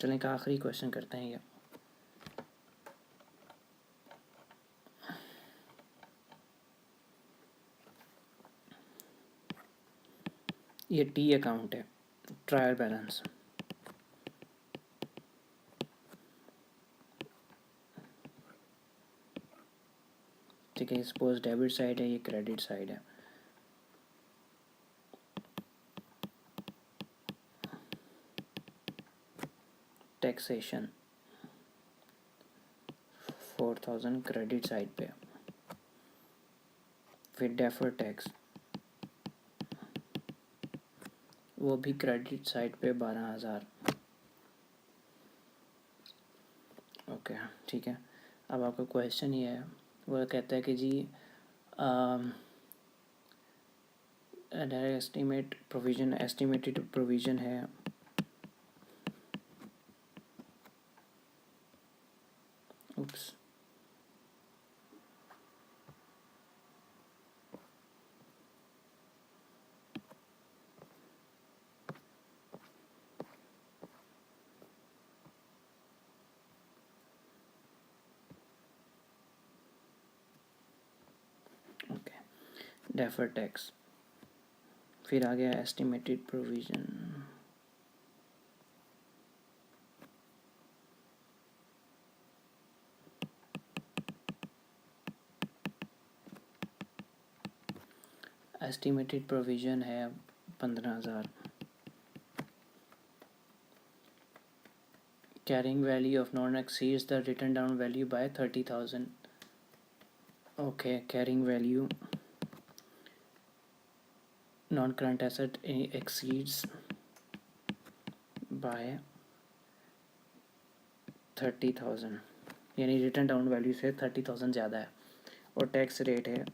चलें, का आखिरी क्वेश्चन करते हैं। ये टी अकाउंट है, ट्रायल बैलेंस। ठीक है, सपोज डेबिट साइड है, ये क्रेडिट साइड है। टैक्सेशन 4000 क्रेडिट साइड पे, फिर डेफर टैक्स वो भी क्रेडिट साइड पे 12,000। ओके ठीक है, अब आपका क्वेश्चन ये है, वो कहता है कि जी एस्टिमेट प्रोविज़न, एस्टिमेटेड प्रोविज़न है उप्स ओके, डेफर टैक्स, फिर आ गया एस्टिमेटेड प्रोविज़न। एस्टिमेटेड प्रोविज़न है 15,000। Carrying value of non exceeds the written down value by 30,000। Okay, carrying value non current asset exceeds by 30,000, यानी रिटर्न डाउन वैल्यू से 30,000 ज़्यादा है, और tax rate है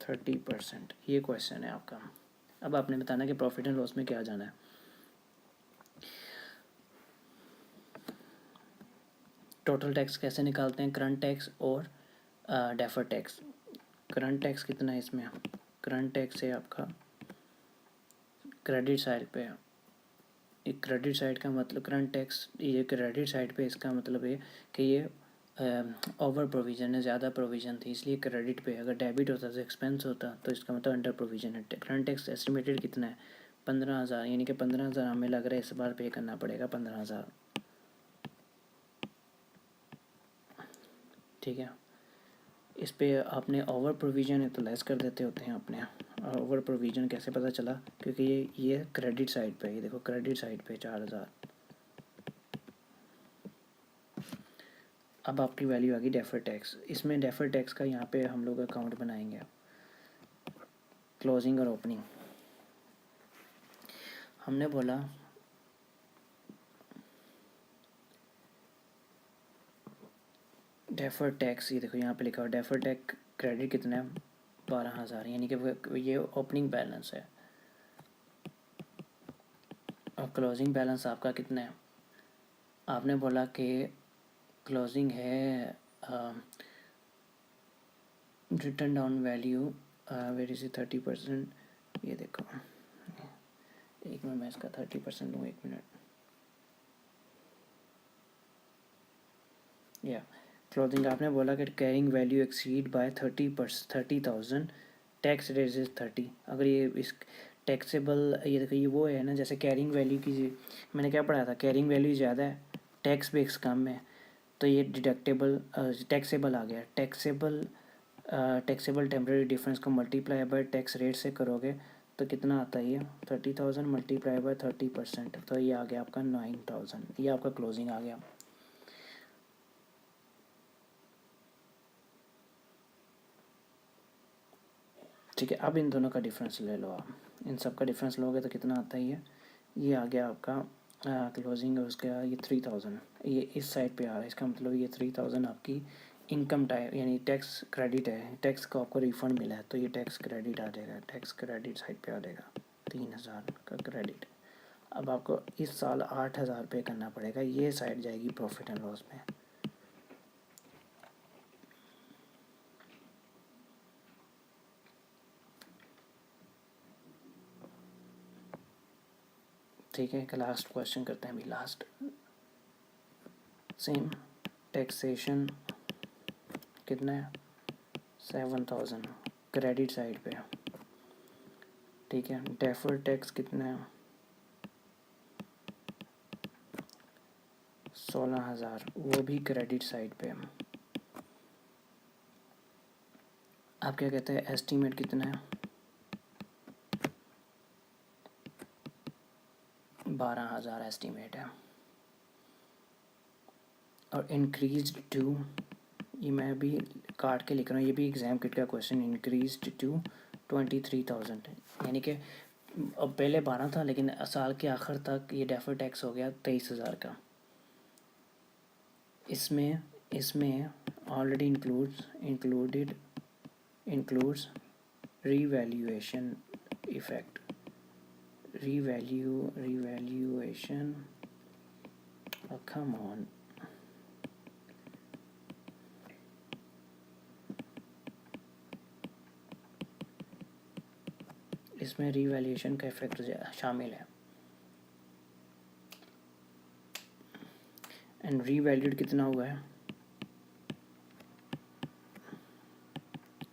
30%। ये क्वेश्चन है आपका। अब आपने बताना कि प्रॉफिट एंड लॉस में क्या जाना है। टोटल टैक्स कैसे निकालते हैं, करंट टैक्स और डेफर टैक्स। करंट टैक्स कितना है इसमें, करंट टैक्स है आपका क्रेडिट साइड पे है। एक क्रेडिट साइड का मतलब करंट टैक्स, ये क्रेडिट साइड पे, इसका मतलब है कि ये ओवर प्रोविज़न है, ज़्यादा प्रोविज़न थी इसलिए क्रेडिट पे। अगर डेबिट होता तो एक्सपेंस होता, तो इसका मतलब अंडर प्रोविज़न है। करंट टैक्स एस्टिमेटेड कितना है 15,000, यानी कि 15,000 हमें लग रहा है इस बार पे करना पड़ेगा 15,000। ठीक है, इस पे आपने ओवर प्रोविज़न है तो लेस कर देते होते हैं अपने। और ओवर प्रोविज़न कैसे पता चला, क्योंकि ये क्रेडिट साइड पे, ये देखो क्रेडिट साइड पे 4,000। अब आपकी वैल्यू आ गई डेफर टैक्स। इसमें डेफर टैक्स का यहाँ पे हम लोग अकाउंट बनाएंगे, क्लोजिंग और ओपनिंग। हमने बोला डेफर टैक्स, ये देखो यहाँ पे लिखा हुआ डेफर टैक्स क्रेडिट कितना है 12,000, यानी कि ये ओपनिंग बैलेंस है। और क्लोजिंग बैलेंस आपका कितना है, आपने बोला कि क्लोजिंग है रिटर्न डाउन वैल्यू वेरी से 30%। ये देखो एक मिनट, मैं इसका 30% लूँ, एक मिनट। या क्लोजिंग आपने बोला कि carrying value exceed by 30,000, tax rate is 30। अगर ये इस टैक्सेबल, ये देखो ये वो है ना, जैसे कैरिंग वैल्यू की मैंने क्या पढ़ा था, कैरिंग वैल्यू ज़्यादा है, टैक्स बेस कम है, तो ये डिडक्टेबल टैक्सेबल आ गया। टैक्सेबल टेम्परेरी डिफरेंस को मल्टीप्लाई बाय टैक्स रेट से करोगे तो कितना आता है, ये 30,000 मल्टीप्लाई बाय 30%, तो ये आ गया आपका 9,000। ये आपका क्लोजिंग आ गया। ठीक है, अब इन दोनों का डिफरेंस ले लो आप, इन सब का डिफरेंस लोगे तो कितना आता है, ये आ गया आपका क्लोजिंग है उसका, ये 3,000 ये इस साइड पे आ रहा है। इसका मतलब ये 3,000 आपकी इनकम टाइप यानी टैक्स क्रेडिट है, टैक्स का आपको रिफंड मिला है, तो ये टैक्स क्रेडिट आ जाएगा, टैक्स क्रेडिट साइड पे आ जाएगा 3,000 का क्रेडिट। अब आपको इस साल 8,000 पे करना पड़ेगा, ये साइड जाएगी प्रॉफिट एंड लॉस में। ठीक है, लास्ट क्वेश्चन करते हैं अभी, लास्ट सेम टैक्सेशन कितना है 7,000 क्रेडिट साइड पे। ठीक है, डेफर्ड टैक्स कितना है 16,000, वो भी क्रेडिट साइड पे। आप क्या कहते हैं, एस्टीमेट कितना है 12,000 एस्टीमेट है। और इंक्रीज टू, ये मैं भी काट के लिख रहा हूँ, ये भी एग्ज़ाम किट का क्वेश्चन, इंक्रीज टू 23,000, यानी कि अब पहले 12 था लेकिन साल के आखिर तक ये डेफर टैक्स हो गया 23,000 का। इसमें already includes revaluation effect, revaluation, come on, इसमें रीवैल्यूएशन का इफेक्ट शामिल है। एंड रीवैल्यूड कितना हुआ है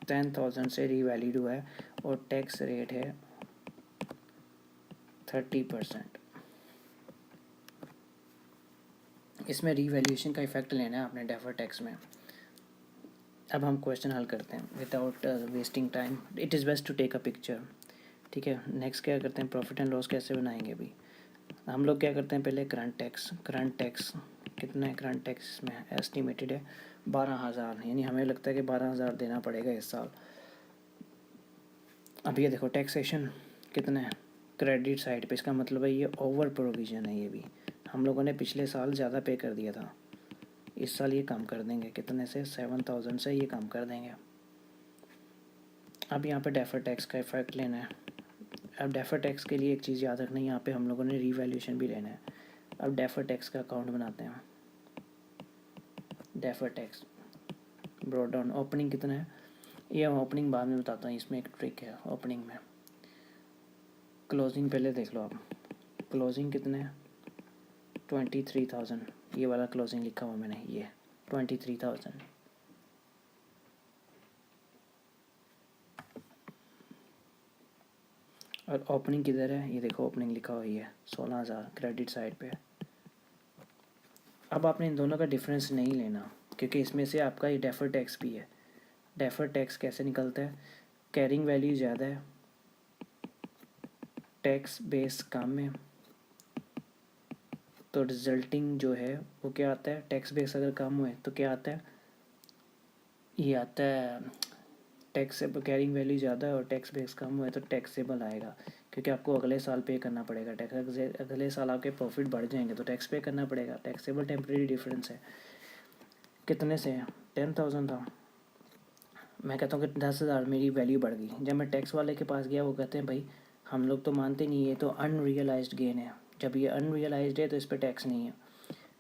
10,000 से रीवैल्यूड हुआ है, और टैक्स रेट है 30%। इसमें रीवैल्यूएशन का इफेक्ट लेना है आपने डेफर टैक्स में। अब हम क्वेश्चन हल करते हैं without wasting time, it is best to take a picture. ठीक है, नेक्स्ट क्या करते हैं, प्रॉफिट एंड लॉस कैसे बनाएंगे अभी। हम लोग क्या करते हैं, पहले करंट टैक्स कितना है, करंट टैक्स में एस्टिमेटेड है 12,000, यानी हमें लगता है कि 12,000 देना पड़ेगा इस साल। अब ये देखो टैक्सेशन कितना है क्रेडिट साइड पे, इसका मतलब है ये ओवर प्रोविज़न है, ये भी हम लोगों ने पिछले साल ज़्यादा पे कर दिया था, इस साल ये कम कर देंगे, कितने से 7,000 से ये कम कर देंगे। अब यहाँ पे डेफर टैक्स का इफेक्ट लेना है। अब डेफर टैक्स के लिए एक चीज़ याद रखना है, यहाँ पे हम लोगों ने रीवैल्यूएशन भी लेना है। अब डेफर टैक्स का अकाउंट बनाते हैं, defer tax brought down, opening कितना है, ये हम ओपनिंग बाद में बताता हूँ, इसमें एक ट्रिक है ओपनिंग में। क्लोजिंग पहले देख लो आप, क्लोजिंग कितने है 23,000, ये वाला क्लोजिंग लिखा हुआ मैंने, ये 23,000। और ओपनिंग किधर है, ये देखो ओपनिंग लिखा हुआ है 16,000 क्रेडिट साइड पे। अब आपने इन दोनों का डिफरेंस नहीं लेना, क्योंकि इसमें से आपका ये डेफर टैक्स भी है। डेफर टैक्स कैसे निकलता है, कैरिंग वैल्यू ज़्यादा है, टैक्स बेस कम है, तो रिजल्टिंग जो है वो क्या आता है, टैक्स बेस अगर कम हुए तो क्या आता है, ये आता है टैक्सेबल, कैरिंग वैल्यू ज़्यादा है और टैक्स बेस कम हुआ है तो टैक्सेबल आएगा, क्योंकि आपको अगले साल पे करना पड़ेगा टैक्स। अगले साल आपके प्रॉफिट बढ़ जाएंगे तो टैक्स पे करना पड़ेगा, टैक्सेबल टेम्परेरी डिफरेंस है। कितने से है, 10,000 था। मैं कहता हूँ कि 10,000 मेरी वैल्यू बढ़ गई। जब मैं टैक्स वाले के पास गया, वो कहते हैं भाई हम लोग तो मानते नहीं, ये तो अनरियलाइज्ड गेन है। जब ये अनरियलाइज्ड है तो इस पर टैक्स नहीं है।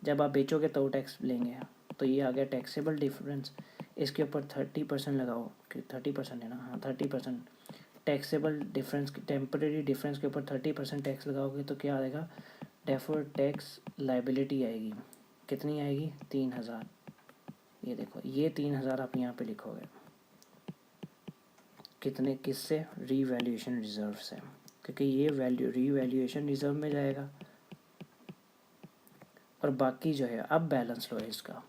जब आप बेचोगे तो टैक्स लेंगे। तो ये आ गया टैक्सेबल डिफरेंस। इसके ऊपर 30% लगाओ, 30% है ना, हाँ 30%। टैक्सेबल डिफरेंस, टेम्परेरी डिफरेंस के ऊपर 30% टैक्स लगाओगे तो क्या आएगा, डेफर्ड टैक्स लाइबिलिटी आएगी। कितनी आएगी, 3,000। ये देखो, ये 3,000 आप यहाँ पे लिखोगे। कितने, किससे, रीवैल्यूएशन रिजर्व से, क्योंकि ये वैल्यू रीवैल्यूएशन रिजर्व में जाएगा। और बाकी जो है, अब बैलेंस लो इसका।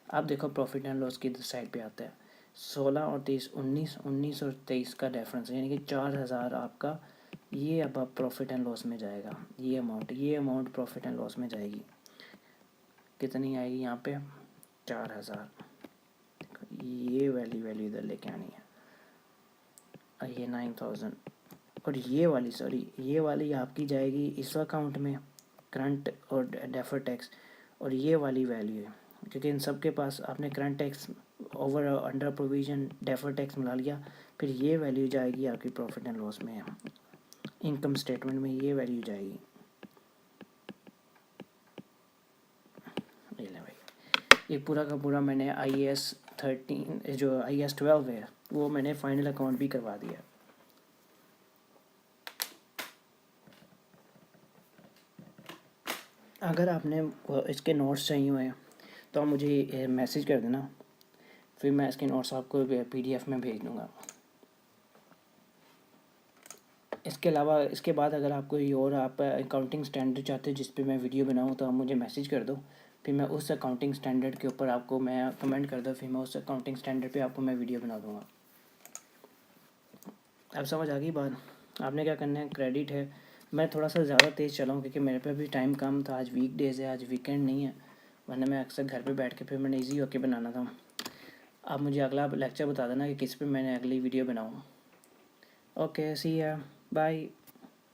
अब देखो प्रॉफिट एंड लॉस की साइड पे आता है। 16 और 23, 19 और 23 का डिफरेंस, यानी कि 4,000 आपका ये अब प्रॉफिट एंड लॉस में जाएगा। ये अमाउंट प्रॉफिट एंड लॉस में जाएगी। कितनी आएगी यहाँ पे, 4,000। ये वैल्यू इधर लेके आनी है। और ये 9,000। और ये वाली आपकी जाएगी इस अकाउंट में, करंट और डेफर टैक्स। और ये वाली वैल्यू है, क्योंकि इन सब के पास आपने current tax, over under provision, defer tax मिला लिया। फिर ये वैल्यू जाएगी आपकी प्रॉफिट एंड लॉस में, इनकम स्टेटमेंट में ये वैल्यू जाएगी। ये ले भाई, ये पूरा का पूरा मैंने IAS 13 जो IAS 12 है वो मैंने फाइनल अकाउंट भी करवा दिया। अगर आपने इसके नोट्स चाहिए हुए हैं तो आप मुझे मैसेज कर देना, फिर मैं इसके नोट्स आपको PDF में भेज दूँगा। इसके अलावा, इसके बाद अगर आप कोई और आप अकाउंटिंग स्टैंडर्ड चाहते हो जिस पे मैं वीडियो बनाऊँ तो आप मुझे मैसेज कर दो, फिर मैं उस अकाउंटिंग स्टैंडर्ड के ऊपर आपको मैं कमेंट कर दो, फिर मैं उस अकाउंटिंग स्टैंडर्ड पे आपको मैं वीडियो बना दूँगा। अब समझ आ गई बात। आपने क्या करना है, क्रेडिट है। मैं थोड़ा सा ज़्यादा तेज़ चला हूँ क्योंकि मेरे पे भी टाइम कम था। आज वीकडेज़ है, आज वीकेंड नहीं है, वरना मैं अक्सर घर पे बैठ के फिर मैंने ईजी होके बनाना था। आप मुझे अगला लेक्चर बता देना कि किस पे मैंने अगली वीडियो बनाऊँ। ओके, सी या, बाय।